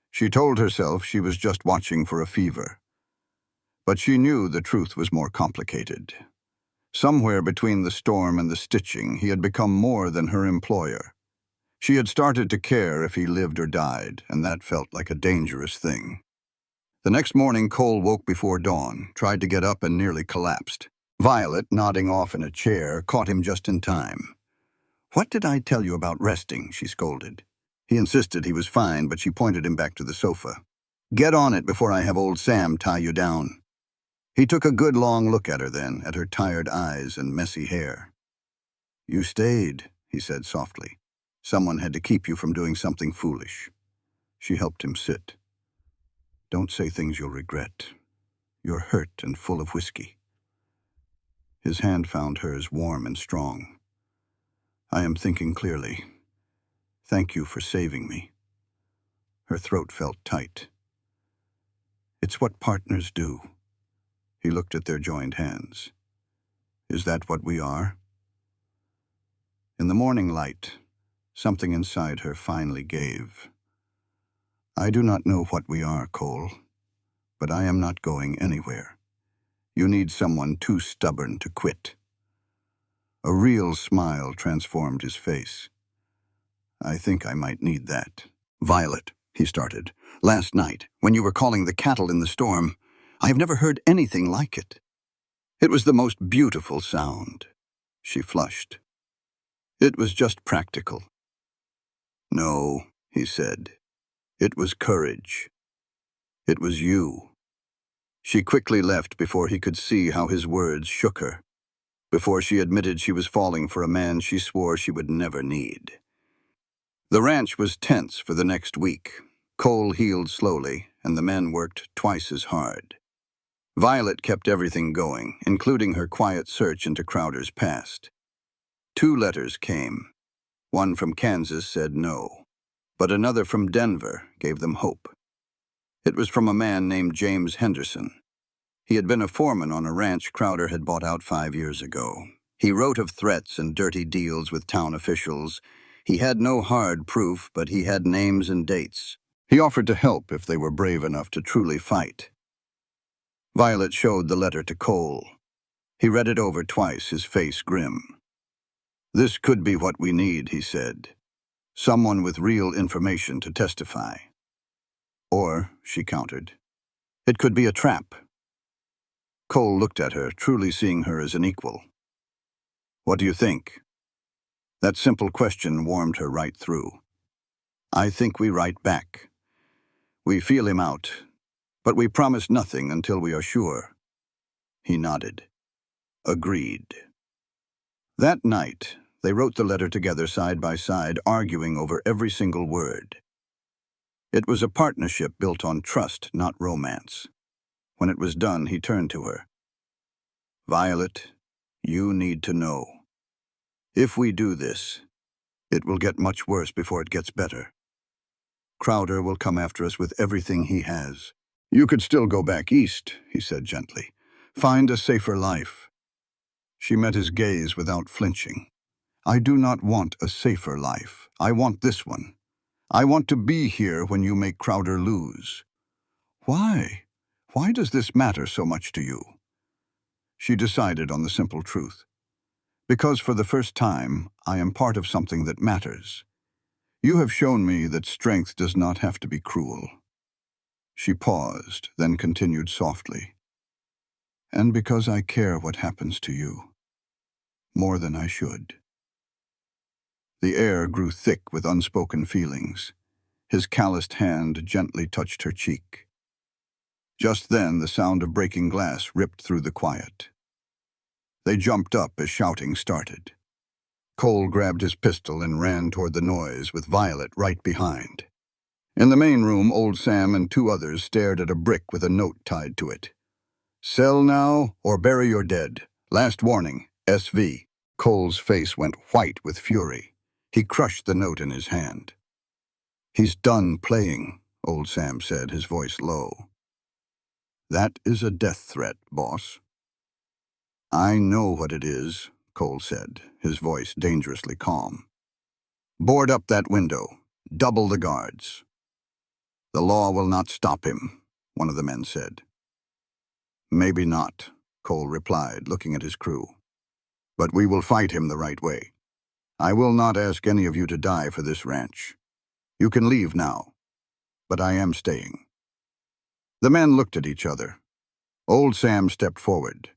She told herself she was just watching for a fever. But she knew the truth was more complicated. Somewhere between the storm and the stitching, he had become more than her employer. She had started to care if he lived or died, and that felt like a dangerous thing. The next morning, Cole woke before dawn, tried to get up and nearly collapsed. Violet, nodding off in a chair, caught him just in time. What did I tell you about resting? She scolded. He insisted he was fine, but she pointed him back to the sofa. Get on it before I have old Sam tie you down. He took a good long look at her then, at her tired eyes and messy hair. You stayed, he said softly. Someone had to keep you from doing something foolish. She helped him sit. Don't say things you'll regret. You're hurt and full of whiskey. His hand found hers warm and strong. I am thinking clearly. Thank you for saving me. Her throat felt tight. It's what partners do. He looked at their joined hands. Is that what we are? In the morning light, something inside her finally gave. I do not know what we are, Cole, but I am not going anywhere. You need someone too stubborn to quit. A real smile transformed his face. I think I might need that. Violet, he started, last night, when you were calling the cattle in the storm, I have never heard anything like it. It was the most beautiful sound. She flushed. It was just practical. No, he said. It was courage. It was you. She quickly left before he could see how his words shook her, before she admitted she was falling for a man she swore she would never need. The ranch was tense for the next week. Cole healed slowly, and the men worked twice as hard. Violet kept everything going, including her quiet search into Crowder's past. 2 letters came. One from Kansas said no, but another from Denver gave them hope. It was from a man named James Henderson. He had been a foreman on a ranch Crowder had bought out 5 years ago. He wrote of threats and dirty deals with town officials. He had no hard proof, but he had names and dates. He offered to help if they were brave enough to truly fight. Violet showed the letter to Cole. He read it over twice, his face grim. This could be what we need, he said. Someone with real information to testify. Or, she countered, it could be a trap. Cole looked at her, truly seeing her as an equal. What do you think? That simple question warmed her right through. I think we write back. We feel him out, but we promise nothing until we are sure. He nodded. Agreed. That night, they wrote the letter together side by side, arguing over every single word. It was a partnership built on trust, not romance. When it was done, he turned to her. Violet, you need to know. If we do this, it will get much worse before it gets better. Crowder will come after us with everything he has. You could still go back east, he said gently. Find a safer life. She met his gaze without flinching. I do not want a safer life. I want this one. I want to be here when you make Crowder lose. Why? Why does this matter so much to you? She decided on the simple truth. Because for the first time, I am part of something that matters. You have shown me that strength does not have to be cruel. She paused, then continued softly. And because I care what happens to you, more than I should. The air grew thick with unspoken feelings. His calloused hand gently touched her cheek. Just then, the sound of breaking glass ripped through the quiet. They jumped up as shouting started. Cole grabbed his pistol and ran toward the noise, with Violet right behind. In the main room, old Sam and two others stared at a brick with a note tied to it. Sell now or bury your dead. Last warning, SV. Cole's face went white with fury. He crushed the note in his hand. He's done playing, old Sam said, his voice low. That is a death threat, boss. I know what it is, Cole said, his voice dangerously calm. Board up that window. Double the guards. The law will not stop him, one of the men said. Maybe not, Cole replied, looking at his crew. But we will fight him the right way. I will not ask any of you to die for this ranch. You can leave now, but I am staying. The men looked at each other. Old Sam stepped forward.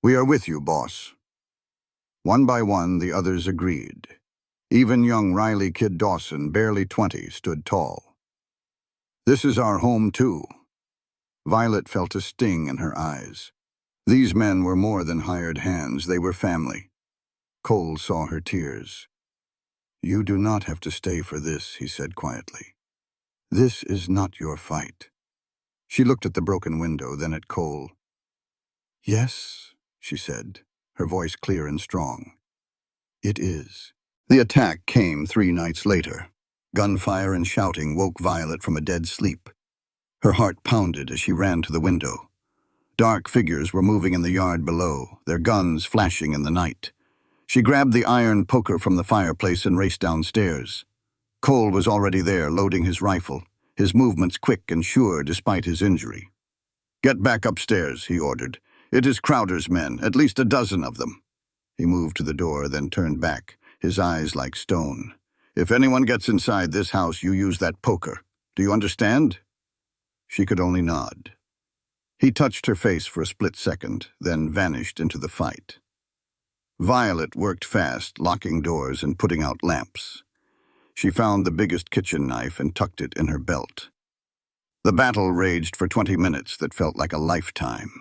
We are with you, boss. One by one, the others agreed. Even young Riley Kid Dawson, barely 20, stood tall. This is our home, too. Violet felt a sting in her eyes. These men were more than hired hands, they were family. Cole saw her tears. You do not have to stay for this, he said quietly. This is not your fight. She looked at the broken window, then at Cole. Yes, she said, her voice clear and strong. It is. The attack came 3 nights later. Gunfire and shouting woke Violet from a dead sleep. Her heart pounded as she ran to the window. Dark figures were moving in the yard below, their guns flashing in the night. She grabbed the iron poker from the fireplace and raced downstairs. Cole was already there, loading his rifle, his movements quick and sure despite his injury. Get back upstairs, he ordered. It is Crowder's men, at least a dozen of them. He moved to the door, then turned back, his eyes like stone. If anyone gets inside this house, you use that poker. Do you understand? She could only nod. He touched her face for a split second, then vanished into the fight. Violet worked fast, locking doors and putting out lamps. She found the biggest kitchen knife and tucked it in her belt. The battle raged for 20 minutes that felt like a lifetime.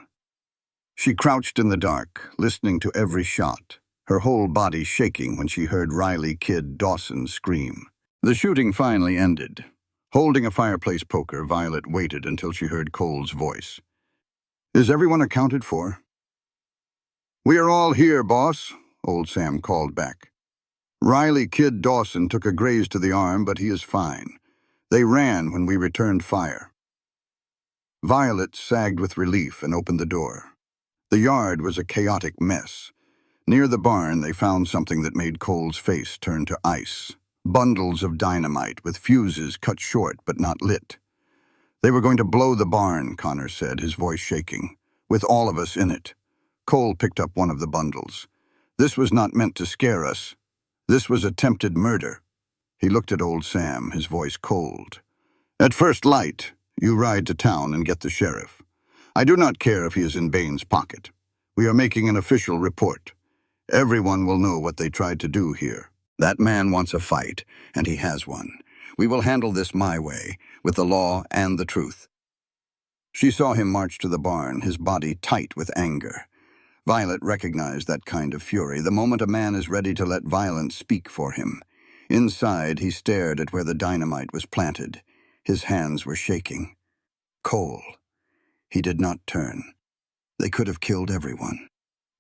She crouched in the dark, listening to every shot, her whole body shaking when she heard Riley Kid Dawson scream. The shooting finally ended. Holding a fireplace poker, Violet waited until she heard Cole's voice. Is everyone accounted for? We are all here, boss, old Sam called back. Riley Kid Dawson took a graze to the arm, but he is fine. They ran when we returned fire. Violet sagged with relief and opened the door. The yard was a chaotic mess. Near the barn, they found something that made Cole's face turn to ice. Bundles of dynamite with fuses cut short but not lit. They were going to blow the barn, Connor said, his voice shaking, with all of us in it. Cole picked up one of the bundles. This was not meant to scare us. This was attempted murder. He looked at old Sam, his voice cold. At first light, you ride to town and get the sheriff. I do not care if he is in Bain's pocket. We are making an official report. Everyone will know what they tried to do here. That man wants a fight, and he has one. We will handle this my way, with the law and the truth. She saw him march to the barn, his body tight with anger. Violet recognized that kind of fury, the moment a man is ready to let violence speak for him. Inside, he stared at where the dynamite was planted. His hands were shaking. Cole. He did not turn. They could have killed everyone.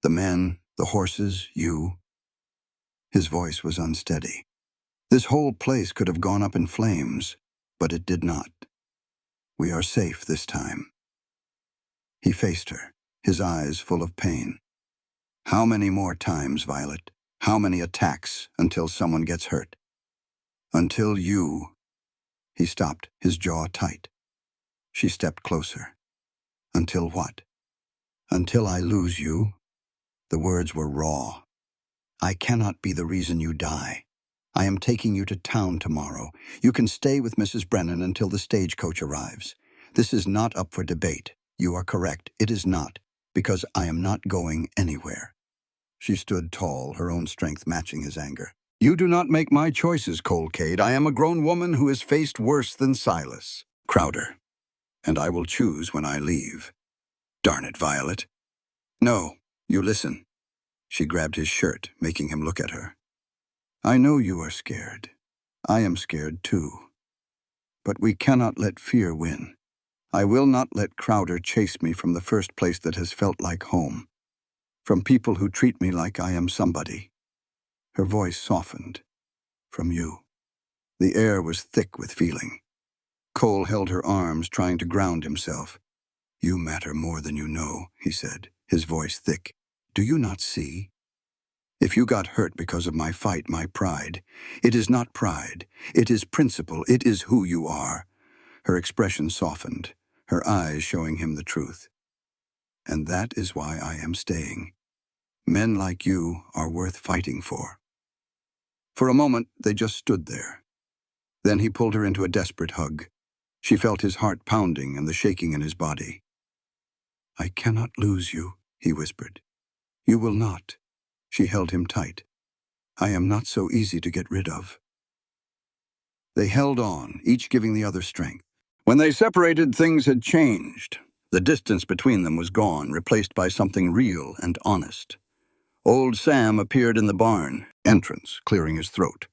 The men, the horses, you. His voice was unsteady. This whole place could have gone up in flames, but it did not. We are safe this time. He faced her, his eyes full of pain. How many more times, Violet? How many attacks until someone gets hurt? Until you. He stopped, his jaw tight. She stepped closer. Until what? Until I lose you? The words were raw. I cannot be the reason you die. I am taking you to town tomorrow. You can stay with Mrs. Brennan until the stagecoach arrives. This is not up for debate. You are correct. It is not, because I am not going anywhere. She stood tall, her own strength matching his anger. You do not make my choices, Colcade. I am a grown woman who has faced worse than Silas. Crowder. And I will choose when I leave. Darn it, Violet. No, you listen. She grabbed his shirt, making him look at her. I know you are scared. I am scared too. But we cannot let fear win. I will not let Crowder chase me from the first place that has felt like home. From people who treat me like I am somebody. Her voice softened. From you. The air was thick with feeling. Cole held her arms, trying to ground himself. You matter more than you know, he said, his voice thick. Do you not see? If you got hurt because of my fight, my pride, it is not pride. It is principle. It is who you are. Her expression softened, her eyes showing him the truth. And that is why I am staying. Men like you are worth fighting for. For a moment, they just stood there. Then he pulled her into a desperate hug. She felt his heart pounding and the shaking in his body. I cannot lose you, he whispered. You will not. She held him tight. I am not so easy to get rid of. They held on, each giving the other strength. When they separated, things had changed. The distance between them was gone, replaced by something real and honest. Old Sam appeared in the barn entrance, clearing his throat.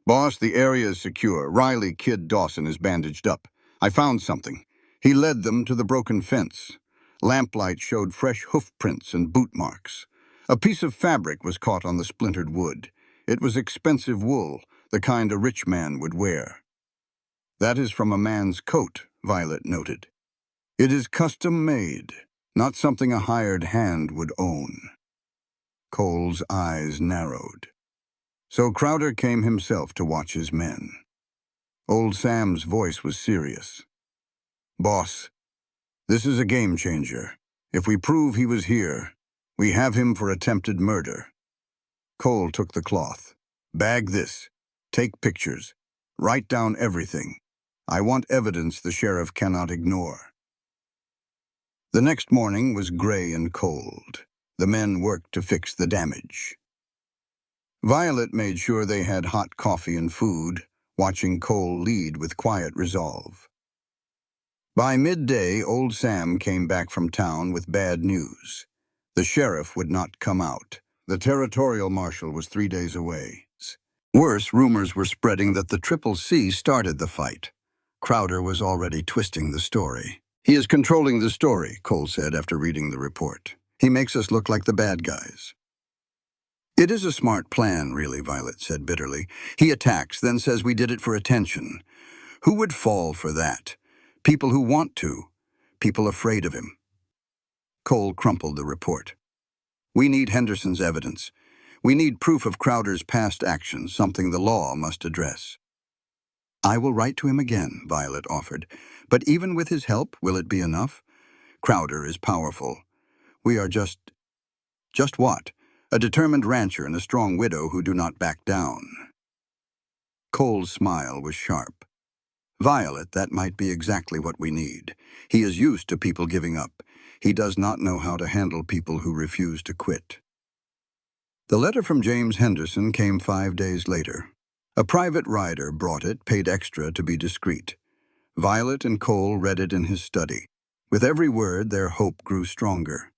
Boss, the area is secure. Riley Kid Dawson is bandaged up. I found something. He led them to the broken fence. Lamplight showed fresh hoof prints and boot marks. A piece of fabric was caught on the splintered wood. It was expensive wool, the kind a rich man would wear. That is from a man's coat, Violet noted. It is custom made, not something a hired hand would own. Cole's eyes narrowed. So Crowder came himself to watch his men. Old Sam's voice was serious. Boss, this is a game changer. If we prove he was here, we have him for attempted murder. Cole took the cloth. Bag this. Take pictures. Write down everything. I want evidence the sheriff cannot ignore. The next morning was gray and cold. The men worked to fix the damage. Violet made sure they had hot coffee and food, watching Cole lead with quiet resolve. By midday, old Sam came back from town with bad news. The sheriff would not come out. The territorial marshal was 3 days away. Worse, rumors were spreading that the Triple C started the fight. Crowder was already twisting the story. He is controlling the story, Cole said after reading the report. He makes us look like the bad guys. It is a smart plan, really, Violet said bitterly. He attacks, then says we did it for attention. Who would fall for that? People who want to. People afraid of him. Cole crumpled the report. We need Henderson's evidence. We need proof of Crowder's past actions, something the law must address. I will write to him again, Violet offered. But even with his help, will it be enough? Crowder is powerful. We are just what? A determined rancher and a strong widow who do not back down. Cole's smile was sharp. Violet, that might be exactly what we need. He is used to people giving up. He does not know how to handle people who refuse to quit. The letter from James Henderson came 5 days later. A private rider brought it, paid extra to be discreet. Violet and Cole read it in his study. With every word, their hope grew stronger.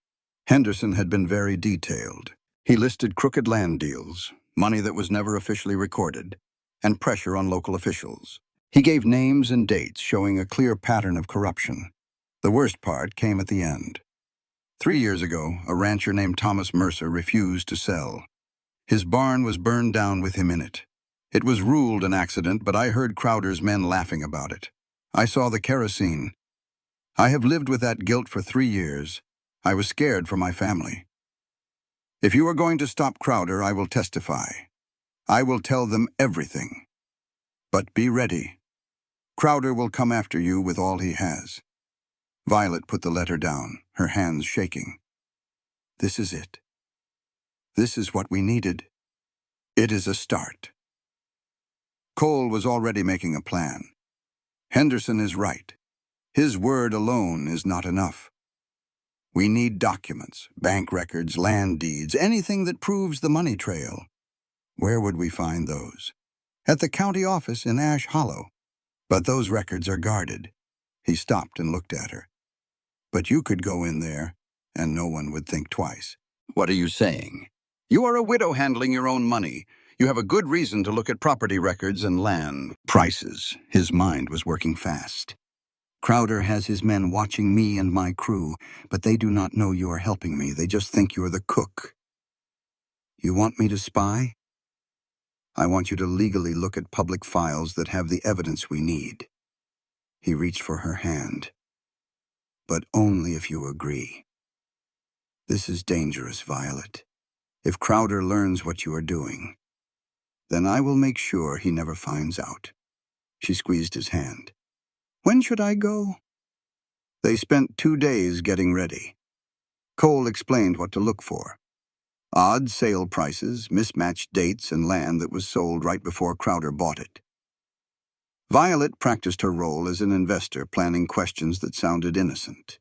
Henderson had been very detailed. He listed crooked land deals, money that was never officially recorded, and pressure on local officials. He gave names and dates showing a clear pattern of corruption. The worst part came at the end. 3 years ago, a rancher named Thomas Mercer refused to sell. His barn was burned down with him in it. It was ruled an accident, but I heard Crowder's men laughing about it. I saw the kerosene. I have lived with that guilt for 3 years. I was scared for my family. If you are going to stop Crowder, I will testify. I will tell them everything. But be ready. Crowder will come after you with all he has. Violet put the letter down, her hands shaking. This is it. This is what we needed. It is a start. Cole was already making a plan. Henderson is right. His word alone is not enough. We need documents, bank records, land deeds, anything that proves the money trail. Where would we find those? At the county office in Ash Hollow. But those records are guarded. He stopped and looked at her. But you could go in there, and no one would think twice. What are you saying? You are a widow handling your own money. You have a good reason to look at property records and land prices. His mind was working fast. Crowder has his men watching me and my crew, but they do not know you are helping me. They just think you're the cook. You want me to spy? I want you to legally look at public files that have the evidence we need. He reached for her hand. But only if you agree. This is dangerous, Violet. If Crowder learns what you are doing, then I will make sure he never finds out. She squeezed his hand. When should I go? They spent 2 days getting ready. Cole explained what to look for. Odd sale prices, mismatched dates, and land that was sold right before Crowder bought it. Violet practiced her role as an investor, planning questions that sounded innocent.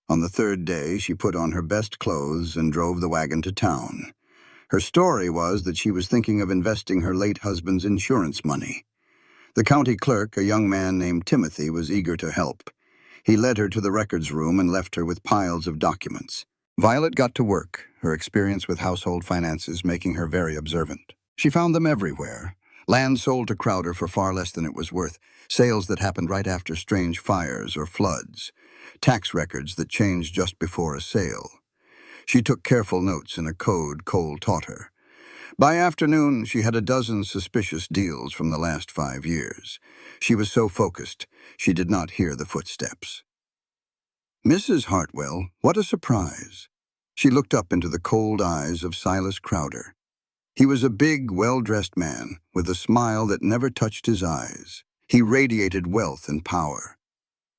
On the 3rd day, she put on her best clothes and drove the wagon to town. Her story was that she was thinking of investing her late husband's insurance money. The county clerk, a young man named Timothy, was eager to help. He led her to the records room and left her with piles of documents. Violet got to work, her experience with household finances making her very observant. She found them everywhere. Land sold to Crowder for far less than it was worth, sales that happened right after strange fires or floods, tax records that changed just before a sale. She took careful notes in a code Cole taught her. By afternoon, she had a dozen suspicious deals from the last 5 years. She was so focused, she did not hear the footsteps. Mrs. Hartwell, what a surprise. She looked up into the cold eyes of Silas Crowder. He was a big, well-dressed man with a smile that never touched his eyes. He radiated wealth and power.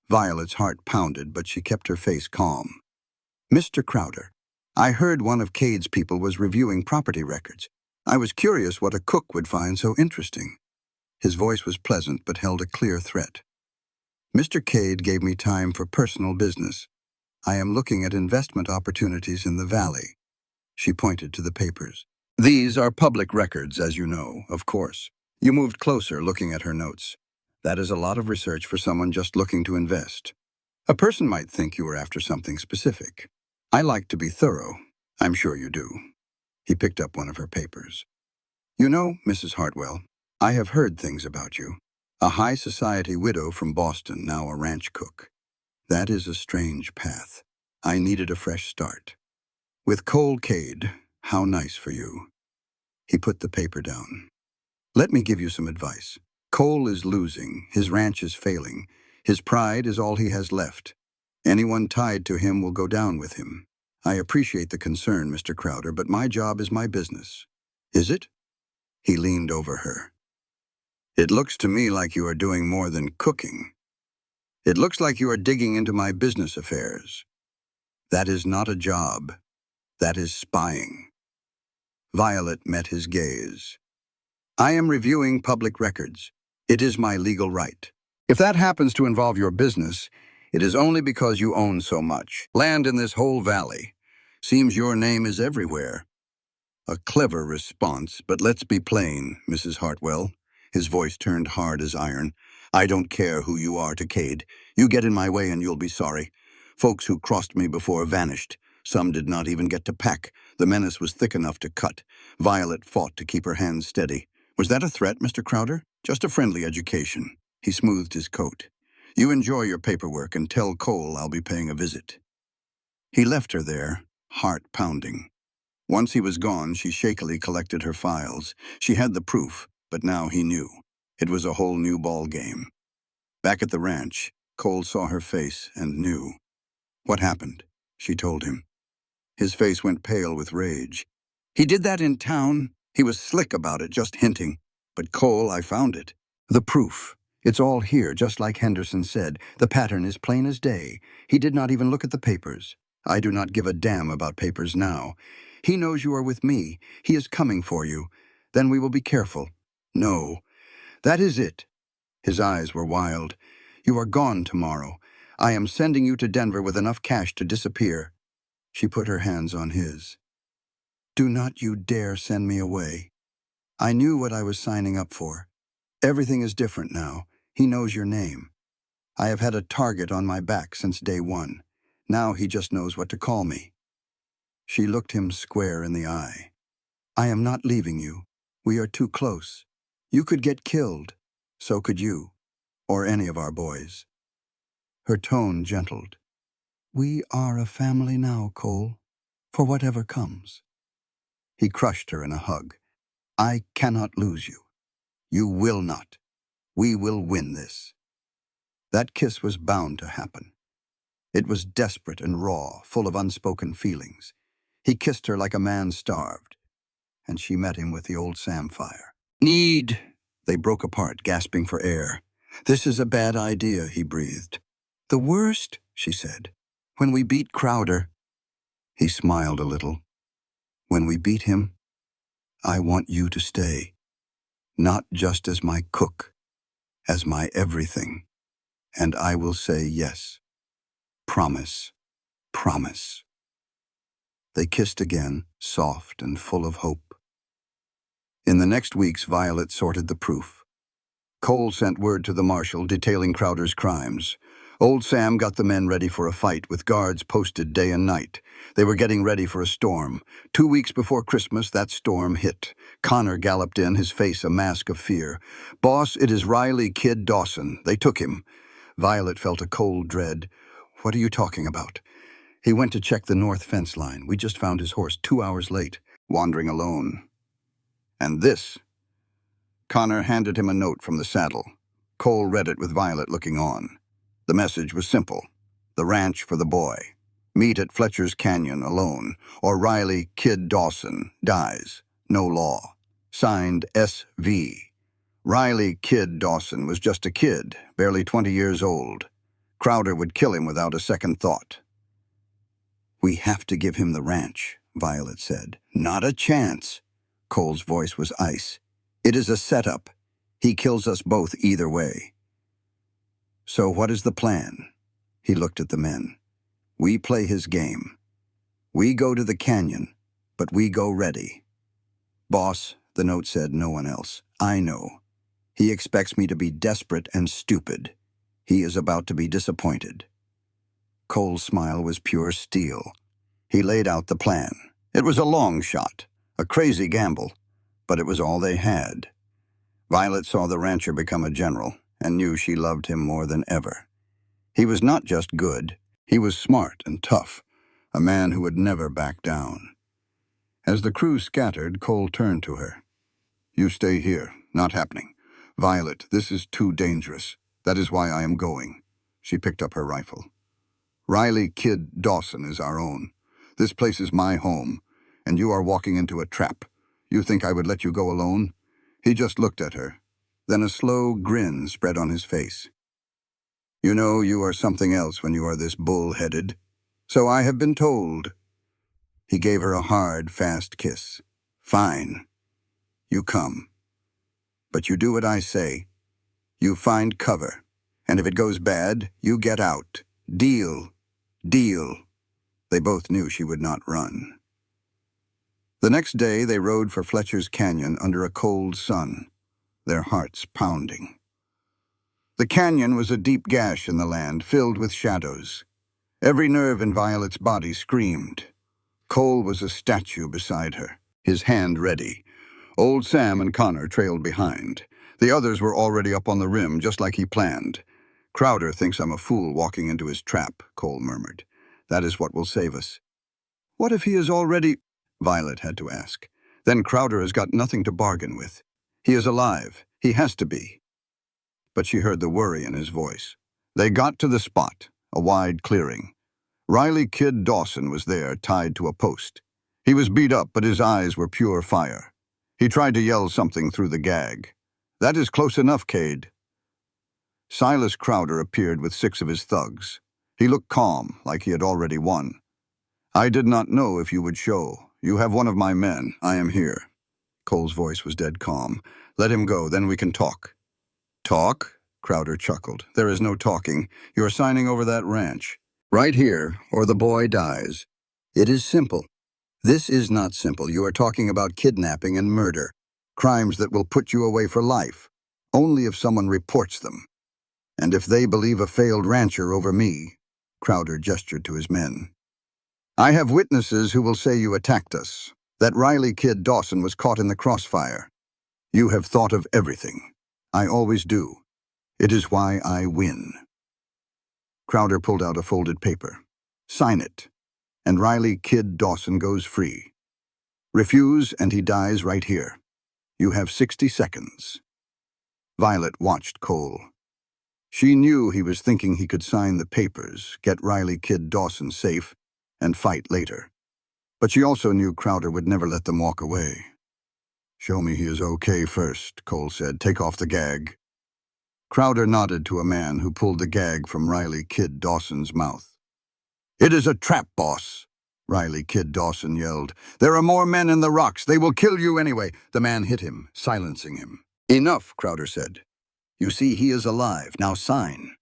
Violet's heart pounded, but she kept her face calm. Mr. Crowder, I heard one of Cade's people was reviewing property records. I was curious what a cook would find so interesting. His voice was pleasant but held a clear threat. Mr. Cade gave me time for personal business. I am looking at investment opportunities in the valley. She pointed to the papers. These are public records, as you know, of course. You moved closer, looking at her notes. That is a lot of research for someone just looking to invest. A person might think you were after something specific. I like to be thorough. I'm sure you do. He picked up one of her papers. You know, Mrs. Hartwell, I have heard things about you. A high society widow from Boston, now a ranch cook. That is a strange path. I needed a fresh start. With Cole Cade, how nice for you. He put the paper down. Let me give you some advice. Cole is losing. His ranch is failing. His pride is all he has left. Anyone tied to him will go down with him. I appreciate the concern, Mr. Crowder, but my job is my business. Is it? He leaned over her. It looks to me like you are doing more than cooking. It looks like you are digging into my business affairs. That is not a job. That is spying. Violet met his gaze. I am reviewing public records. It is my legal right. If that happens to involve your business, it is only because you own so much land in this whole valley. Seems your name is everywhere. A clever response, but let's be plain, Mrs. Hartwell. His voice turned hard as iron. I don't care who you are to Cade. You get in my way and you'll be sorry. Folks who crossed me before vanished. Some did not even get to pack. The menace was thick enough to cut. Violet fought to keep her hands steady. Was that a threat, Mr. Crowder? Just a friendly education. He smoothed his coat. You enjoy your paperwork and tell Cole I'll be paying a visit. He left her there, heart pounding. Once he was gone, she shakily collected her files. She had the proof, but now he knew. It was a whole new ball game. Back at the ranch, Cole saw her face and knew. What happened? She told him. His face went pale with rage. He did that in town. He was slick about it, just hinting. But Cole, I found it. The proof. It's all here, just like Henderson said. The pattern is plain as day. He did not even look at the papers. I do not give a damn about papers now. He knows you are with me. He is coming for you. Then we will be careful. No, that is it. His eyes were wild. You are gone tomorrow. I am sending you to Denver with enough cash to disappear." She put her hands on his. "Do not you dare send me away. I knew what I was signing up for. Everything is different now. He knows your name. I have had a target on my back since day one. Now he just knows what to call me." She looked him square in the eye. "I am not leaving you. We are too close. You could get killed. So could you. Or any of our boys." Her tone gentled. "We are a family now, Cole, for whatever comes." He crushed her in a hug. "I cannot lose you. You will not. We will win this." That kiss was bound to happen. It was desperate and raw, full of unspoken feelings. He kissed her like a man starved, and she met him with the old Sam fire. "Need." They broke apart, gasping for air. "This is a bad idea," he breathed. "The worst," she said. "When we beat Crowder." He smiled a little. "When we beat him, I want you to stay. Not just as my cook, as my everything. And I will say yes. Promise. Promise." They kissed again, soft and full of hope. In the next weeks, Violet sorted the proof. Cole sent word to the marshal detailing Crowder's crimes. Old Sam got the men ready for a fight, with guards posted day and night. They were getting ready for a storm. 2 weeks before Christmas, that storm hit. Connor galloped in, his face a mask of fear. "Boss, it is Riley Kid Dawson. They took him." Violet felt a cold dread. "What are you talking about?" "He went to check the north fence line. We just found his horse 2 hours late, wandering alone. And this." Connor handed him a note from the saddle. Cole read it with Violet looking on. The message was simple. The ranch for the boy. Meet at Fletcher's Canyon alone, or Riley Kid Dawson dies. No law. Signed S.V. Riley Kid Dawson was just a kid, barely 20 years old. Crowder would kill him without a second thought. "We have to give him the ranch," Violet said. "Not a chance." Cole's voice was ice. "It is a setup. He kills us both either way." "So what is the plan?" He looked at the men. "We play his game. We go to the canyon, but we go ready. Boss," the note said, "no one else. I know. He expects me to be desperate and stupid. He is about to be disappointed." Cole's smile was pure steel. He laid out the plan. It was a long shot, a crazy gamble, but it was all they had. Violet saw the rancher become a general and knew she loved him more than ever. He was not just good, he was smart and tough, a man who would never back down. As the crew scattered, Cole turned to her. "You stay here. Not happening. Violet, this is too dangerous. That is why I am going." She picked up her rifle. "Riley Kid Dawson is our own. This place is my home, and you are walking into a trap. You think I would let you go alone?" He just looked at her. Then a slow grin spread on his face. "You know you are something else when you are this bull-headed. So I have been told." He gave her a hard, fast kiss. "Fine. You come. But you do what I say. You find cover. And if it goes bad, you get out. Deal. Deal." They both knew she would not run. The next day, they rode for Fletcher's Canyon under a cold sun, their hearts pounding. The canyon was a deep gash in the land, filled with shadows. Every nerve in Violet's body screamed. Cole was a statue beside her, his hand ready. Old Sam and Connor trailed behind. The others were already up on the rim, just like he planned. "Crowder thinks I'm a fool walking into his trap," Cole murmured. "That is what will save us." "What if he is already—" Violet had to ask. "Then Crowder has got nothing to bargain with. He is alive. He has to be." But she heard the worry in his voice. They got to the spot, a wide clearing. Riley Kid Dawson was there, tied to a post. He was beat up, but his eyes were pure fire. He tried to yell something through the gag. "That is close enough, Cade." Silas Crowder appeared with 6 of his thugs. He looked calm, like he had already won. "I did not know if you would show. You have one of my men. I am here." Cole's voice was dead calm. "Let him go, then we can talk." "Talk?" Crowder chuckled. There is no talking. You are signing over that ranch. Right here, or the boy dies. It is simple. This is not simple. You are talking about kidnapping and murder. Crimes that will put you away for life. Only if someone reports them. And if they believe a failed rancher over me. Crowder gestured to his men. I have witnesses who will say you attacked us. That Riley kid Dawson was caught in the crossfire. You have thought of everything. I always do. It is why I win. Crowder pulled out a folded paper. Sign it, and Riley Kid Dawson goes free. Refuse, and he dies right here. You have 60 seconds. Violet watched Cole. She knew he was thinking he could sign the papers, get Riley Kid Dawson safe, and fight later. But she also knew Crowder would never let them walk away. Show me he is okay first, Cole said. Take off the gag. Crowder nodded to a man who pulled the gag from Riley Kid Dawson's mouth. It is a trap, boss, Riley Kid Dawson yelled. There are more men in the rocks. They will kill you anyway. The man hit him, silencing him. Enough, Crowder said. You see, he is alive. Now sign.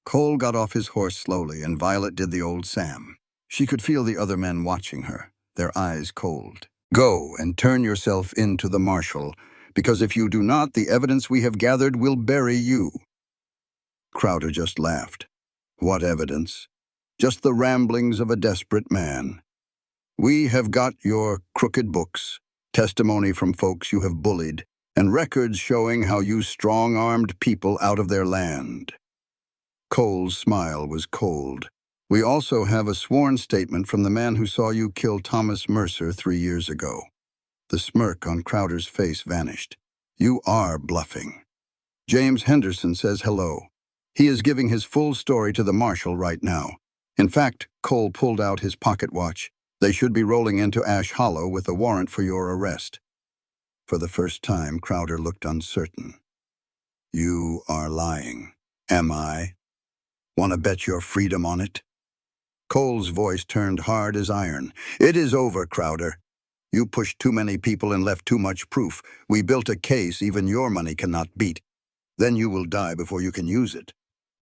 Cole got off his horse slowly, and Violet did the old Sam. She could feel the other men watching her, their eyes cold. Go and turn yourself in to the marshal, because if you do not, the evidence we have gathered will bury you. Crowder just laughed. What evidence? Just the ramblings of a desperate man. We have got your crooked books, testimony from folks you have bullied, and records showing how you strong-armed people out of their land. Cole's smile was cold. We also have a sworn statement from the man who saw you kill Thomas Mercer 3 years ago. The smirk on Crowder's face vanished. You are bluffing. James Henderson says hello. He is giving his full story to the marshal right now. In fact, Cole pulled out his pocket watch. They should be rolling into Ash Hollow with a warrant for your arrest. For the first time, Crowder looked uncertain. You are lying. Am I? Want to bet your freedom on it? Cole's voice turned hard as iron. It is over, Crowder. You pushed too many people and left too much proof. We built a case even your money cannot beat. Then you will die before you can use it.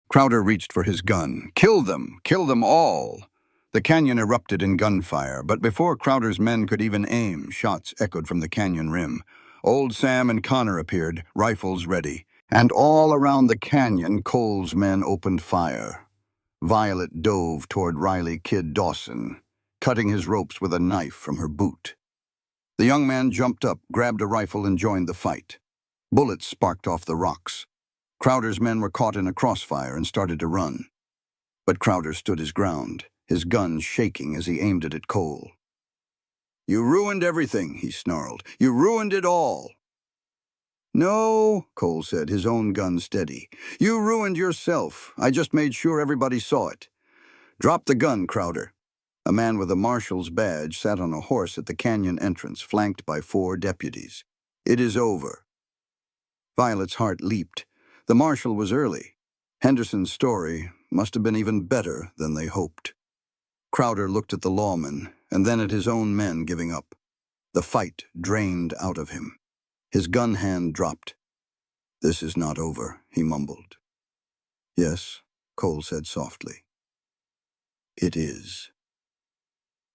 Crowder reached for his gun. Kill them all. The canyon erupted in gunfire, but before Crowder's men could even aim, shots echoed from the canyon rim. Old Sam and Connor appeared, rifles ready. And all around the canyon, Cole's men opened fire. Violet dove toward Riley Kid Dawson, cutting his ropes with a knife from her boot. The young man jumped up, grabbed a rifle, and joined the fight. Bullets sparked off the rocks. Crowder's men were caught in a crossfire and started to run. But Crowder stood his ground, his gun shaking as he aimed it at Cole. You ruined everything, he snarled. You ruined it all. No, Cole said, his own gun steady. You ruined yourself. I just made sure everybody saw it. Drop the gun, Crowder. A man with a marshal's badge sat on a horse at the canyon entrance, flanked by 4 deputies. It is over. Violet's heart leaped. The marshal was early. Henderson's story must have been even better than they hoped. Crowder looked at the lawman, and then at his own men giving up. The fight drained out of him. His gun hand dropped. This is not over, he mumbled. Yes, Cole said softly. It is.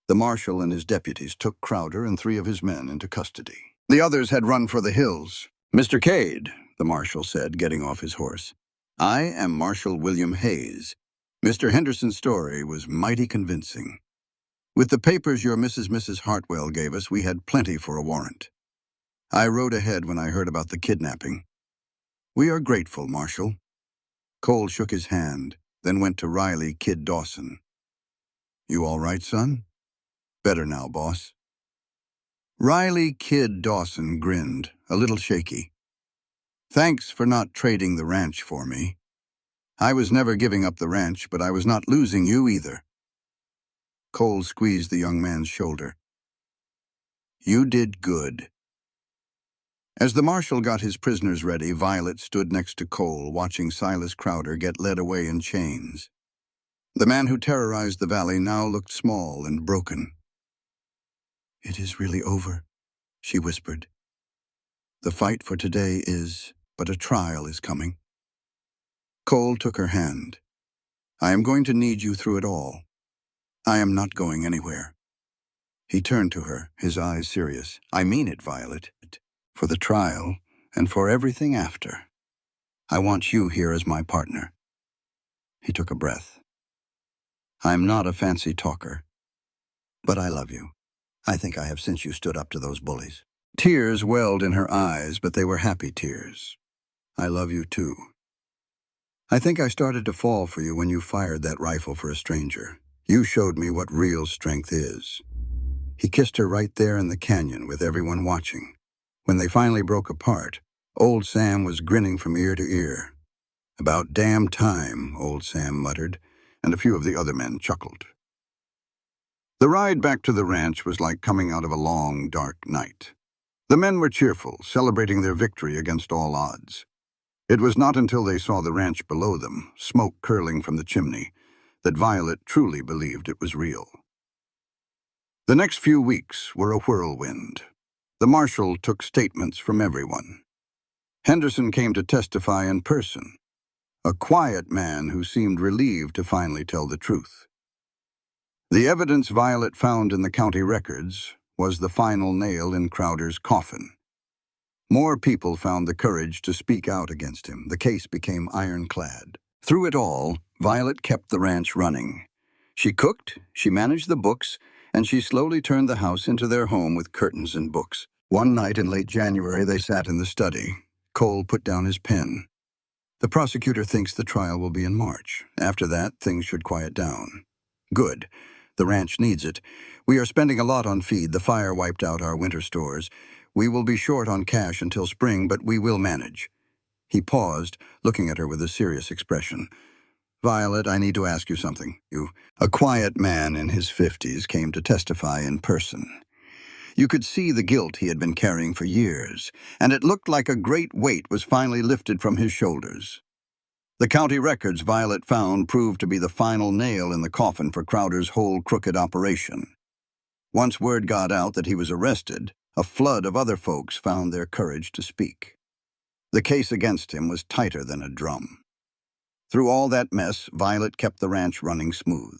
The marshal and his deputies took Crowder and 3 of his men into custody. The others had run for the hills. Mr. Cade, the marshal said, getting off his horse. I am Marshal William Hayes. Mr. Henderson's story was mighty convincing. With the papers your Mrs. Hartwell gave us, we had plenty for a warrant. I rode ahead when I heard about the kidnapping. We are grateful, Marshal. Cole shook his hand, then went to Riley Kid Dawson. You all right, son? Better now, boss. Riley Kid Dawson grinned, a little shaky. Thanks for not trading the ranch for me. I was never giving up the ranch, but I was not losing you either. Cole squeezed the young man's shoulder. You did good. As the marshal got his prisoners ready, Violet stood next to Cole, watching Silas Crowder get led away in chains. The man who terrorized the valley now looked small and broken. It is really over, she whispered. The fight for today is, but a trial is coming. Cole took her hand. I am going to need you through it all. I am not going anywhere. He turned to her, his eyes serious. I mean it, Violet. For the trial, and for everything after. I want you here as my partner. He took a breath. I'm not a fancy talker, but I love you. I think I have since you stood up to those bullies. Tears welled in her eyes, but they were happy tears. I love you too. I think I started to fall for you when you fired that rifle for a stranger. You showed me what real strength is. He kissed her right there in the canyon with everyone watching. When they finally broke apart, old Sam was grinning from ear to ear. About damn time, old Sam muttered, and a few of the other men chuckled. The ride back to the ranch was like coming out of a long, dark night. The men were cheerful, celebrating their victory against all odds. It was not until they saw the ranch below them, smoke curling from the chimney, that Violet truly believed it was real. The next few weeks were a whirlwind. The marshal took statements from everyone. Henderson came to testify in person, a quiet man who seemed relieved to finally tell the truth. The evidence Violet found in the county records was the final nail in Crowder's coffin. More people found the courage to speak out against him. The case became ironclad. Through it all, Violet kept the ranch running. She cooked, she managed the books, and she slowly turned the house into their home with curtains and books. One night in late January, they sat in the study. Cole put down his pen. The prosecutor thinks the trial will be in March. After that, things should quiet down. Good. The ranch needs it. We are spending a lot on feed. The fire wiped out our winter stores. We will be short on cash until spring, but we will manage. He paused, looking at her with a serious expression. Violet, I need to ask you something. A quiet man in his 50s came to testify in person. You could see the guilt he had been carrying for years, and it looked like a great weight was finally lifted from his shoulders. The county records Violet found proved to be the final nail in the coffin for Crowder's whole crooked operation. Once word got out that he was arrested, a flood of other folks found their courage to speak. The case against him was tighter than a drum. Through all that mess, Violet kept the ranch running smooth.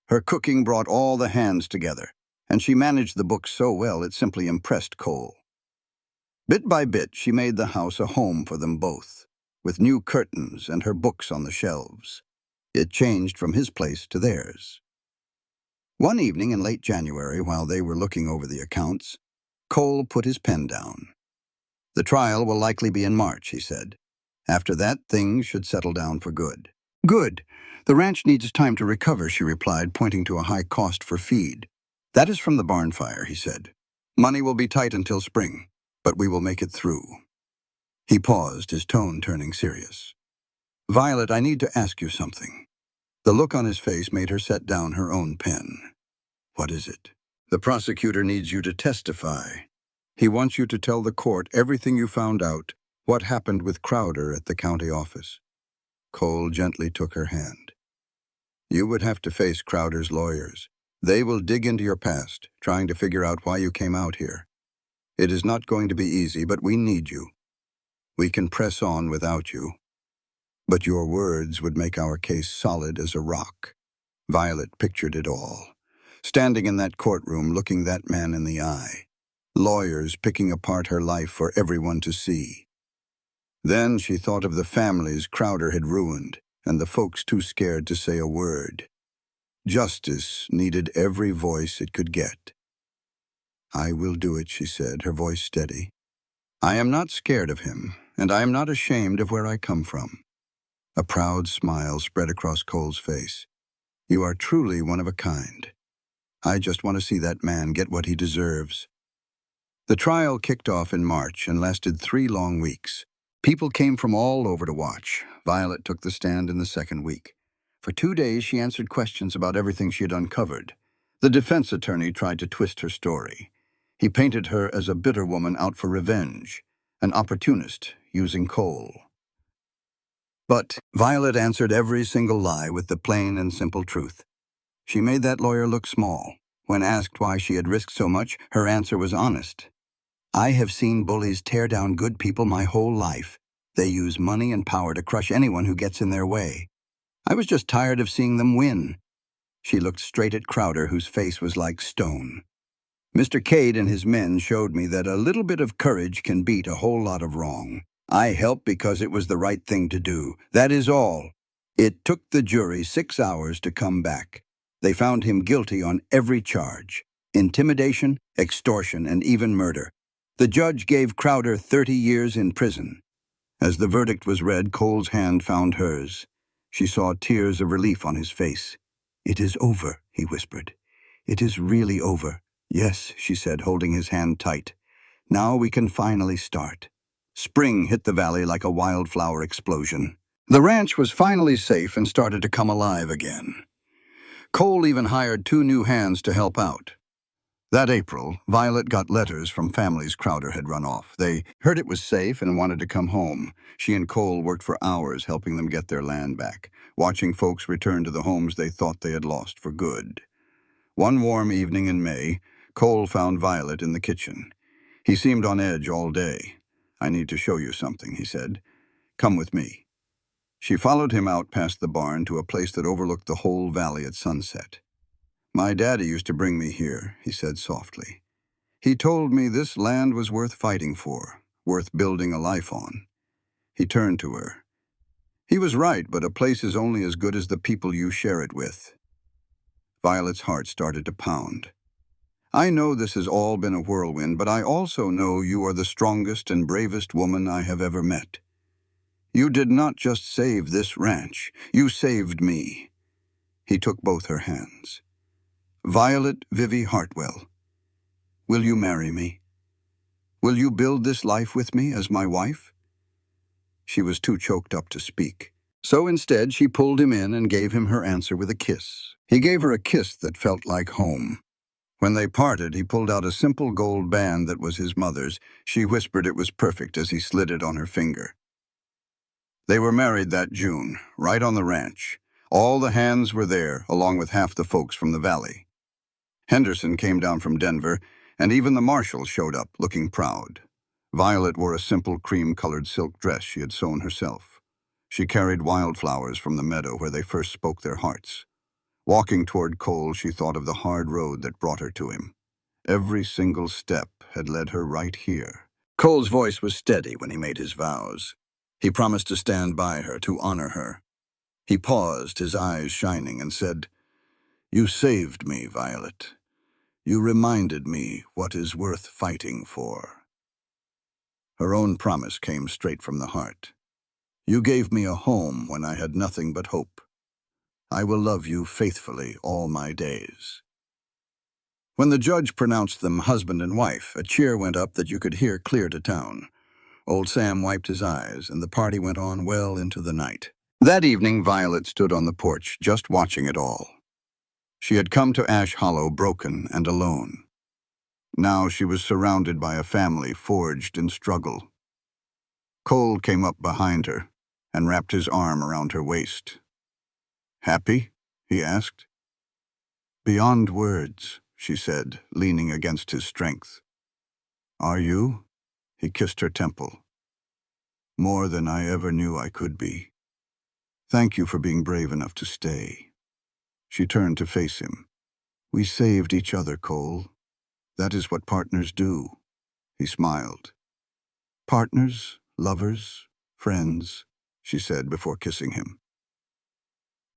Her cooking brought all the hands together, and she managed the books so well it simply impressed Cole. Bit by bit, she made the house a home for them both, with new curtains and her books on the shelves. It changed from his place to theirs. One evening in late January, while they were looking over the accounts, Cole put his pen down. The trial will likely be in March, he said. After that, things should settle down for good. Good. The ranch needs time to recover, she replied, pointing to a high cost for feed. That is from the barn fire, he said. Money will be tight until spring, but we will make it through. He paused, his tone turning serious. Violet, I need to ask you something. The look on his face made her set down her own pen. What is it? The prosecutor needs you to testify. He wants you to tell the court everything you found out, what happened with Crowder at the county office. Cole gently took her hand. You would have to face Crowder's lawyers. They will dig into your past, trying to figure out why you came out here. It is not going to be easy, but we need you. We can press on without you. But your words would make our case solid as a rock. Violet pictured it all. Standing in that courtroom, looking that man in the eye. Lawyers picking apart her life for everyone to see. Then she thought of the families Crowder had ruined, and the folks too scared to say a word. Justice needed every voice it could get. I will do it, she said, her voice steady. I am not scared of him, and I am not ashamed of where I come from. A proud smile spread across Cole's face. You are truly one of a kind. I just want to see that man get what he deserves. The trial kicked off in March and lasted 3 long weeks. People came from all over to watch. Violet took the stand in the second week. For 2 days, she answered questions about everything she had uncovered. The defense attorney tried to twist her story. He painted her as a bitter woman out for revenge, an opportunist using Cole. But Violet answered every single lie with the plain and simple truth. She made that lawyer look small. When asked why she had risked so much, her answer was honest. I have seen bullies tear down good people my whole life. They use money and power to crush anyone who gets in their way. I was just tired of seeing them win. She looked straight at Crowder, whose face was like stone. Mr. Cade and his men showed me that a little bit of courage can beat a whole lot of wrong. I helped because it was the right thing to do. That is all. It took the jury 6 hours to come back. They found him guilty on every charge: intimidation, extortion, and even murder. The judge gave Crowder 30 years in prison. As the verdict was read, Cole's hand found hers. She saw tears of relief on his face. "It is over," he whispered. "It is really over." "Yes," she said, holding his hand tight. "Now we can finally start." Spring hit the valley like a wildflower explosion. The ranch was finally safe and started to come alive again. Cole even hired 2 new hands to help out. That April, Violet got letters from families Crowder had run off. They heard it was safe and wanted to come home. She and Cole worked for hours helping them get their land back, watching folks return to the homes they thought they had lost for good. One warm evening in May, Cole found Violet in the kitchen. He seemed on edge all day. "I need to show you something," he said. "Come with me." She followed him out past the barn to a place that overlooked the whole valley at sunset. "My daddy used to bring me here," he said softly. "He told me this land was worth fighting for, worth building a life on." He turned to her. "He was right, but a place is only as good as the people you share it with." Violet's heart started to pound. "I know this has all been a whirlwind, but I also know you are the strongest and bravest woman I have ever met. You did not just save this ranch, you saved me." He took both her hands. "Violet Vivi Hartwell, will you marry me? Will you build this life with me as my wife?" She was too choked up to speak. So instead, she pulled him in and gave him her answer with a kiss. He gave her a kiss that felt like home. When they parted, he pulled out a simple gold band that was his mother's. She whispered it was perfect as he slid it on her finger. They were married that June, right on the ranch. All the hands were there, along with half the folks from the valley. Henderson came down from Denver, and even the marshal showed up, looking proud. Violet wore a simple cream-colored silk dress she had sewn herself. She carried wildflowers from the meadow where they first spoke their hearts. Walking toward Cole, she thought of the hard road that brought her to him. Every single step had led her right here. Cole's voice was steady when he made his vows. He promised to stand by her, to honor her. He paused, his eyes shining, and said, "You saved me, Violet. You reminded me what is worth fighting for." Her own promise came straight from the heart. "You gave me a home when I had nothing but hope. I will love you faithfully all my days." When the judge pronounced them husband and wife, a cheer went up that you could hear clear to town. Old Sam wiped his eyes, and the party went on well into the night. That evening, Violet stood on the porch, just watching it all. She had come to Ash Hollow broken and alone. Now she was surrounded by a family forged in struggle. Cole came up behind her and wrapped his arm around her waist. "Happy?" he asked. "Beyond words," she said, leaning against his strength. "Are you?" He kissed her temple. "More than I ever knew I could be. Thank you for being brave enough to stay." She turned to face him. "We saved each other, Cole. That is what partners do." He smiled. "Partners, lovers, friends," she said before kissing him.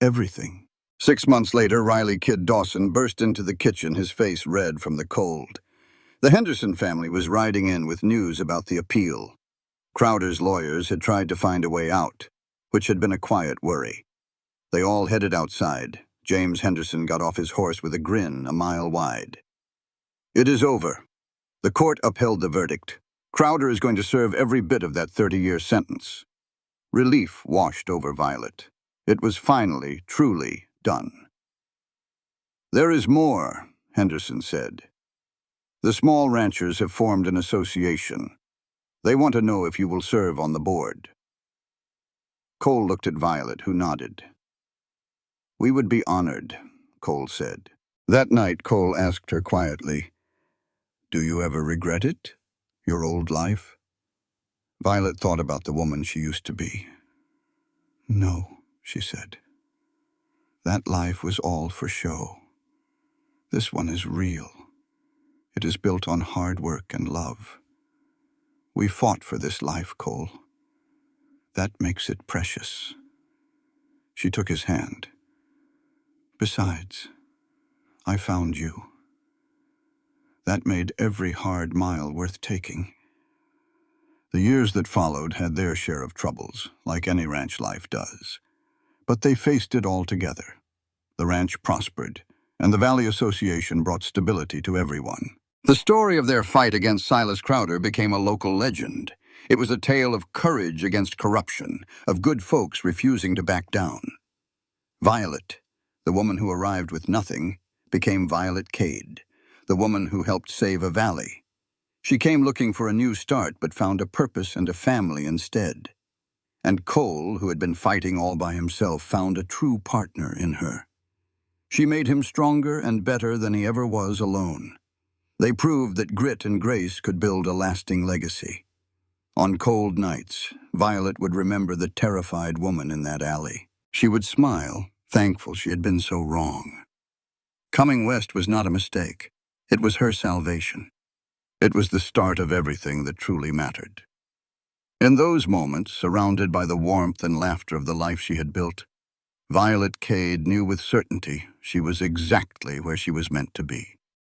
"Everything." 6 months later, Riley Kid Dawson burst into the kitchen, his face red from the cold. The Henderson family was riding in with news about the appeal. Crowder's lawyers had tried to find a way out, which had been a quiet worry. They all headed outside. James Henderson got off his horse with a grin a mile wide. "It is over. The court upheld the verdict. Crowder is going to serve every bit of that 30-year sentence." Relief washed over Violet. It was finally, truly done. "There is more," Henderson said. "The small ranchers have formed an association. They want to know if you will serve on the board." Cole looked at Violet, who nodded. "We would be honored," Cole said. That night, Cole asked her quietly, "Do you ever regret it? Your old life?" Violet thought about the woman she used to be. No, she said. That life was all for show. This one is real. It is built on hard work and love. We fought for this life, Cole. That makes it precious. She took his hand. Besides, I found you. That made every hard mile worth taking. The years that followed had their share of troubles, like any ranch life does. But they faced it all together. The ranch prospered, and the Valley Association brought stability to everyone. The story of their fight against Silas Crowder became a local legend. It was a tale of courage against corruption, of good folks refusing to back down. Violet, the woman who arrived with nothing, became Violet Cade, the woman who helped save a valley. She came looking for a new start but found a purpose and a family instead. And Cole, who had been fighting all by himself, found a true partner in her. She made him stronger and better than he ever was alone. They proved that grit and grace could build a lasting legacy. On cold nights, Violet would remember the terrified woman in that alley. She would smile, thankful she had been so wrong. Coming west was not a mistake. It was her salvation. It was the start of everything that truly mattered. In those moments, surrounded by the warmth and laughter of the life she had built, Violet Cade knew with certainty she was exactly where she was meant to be.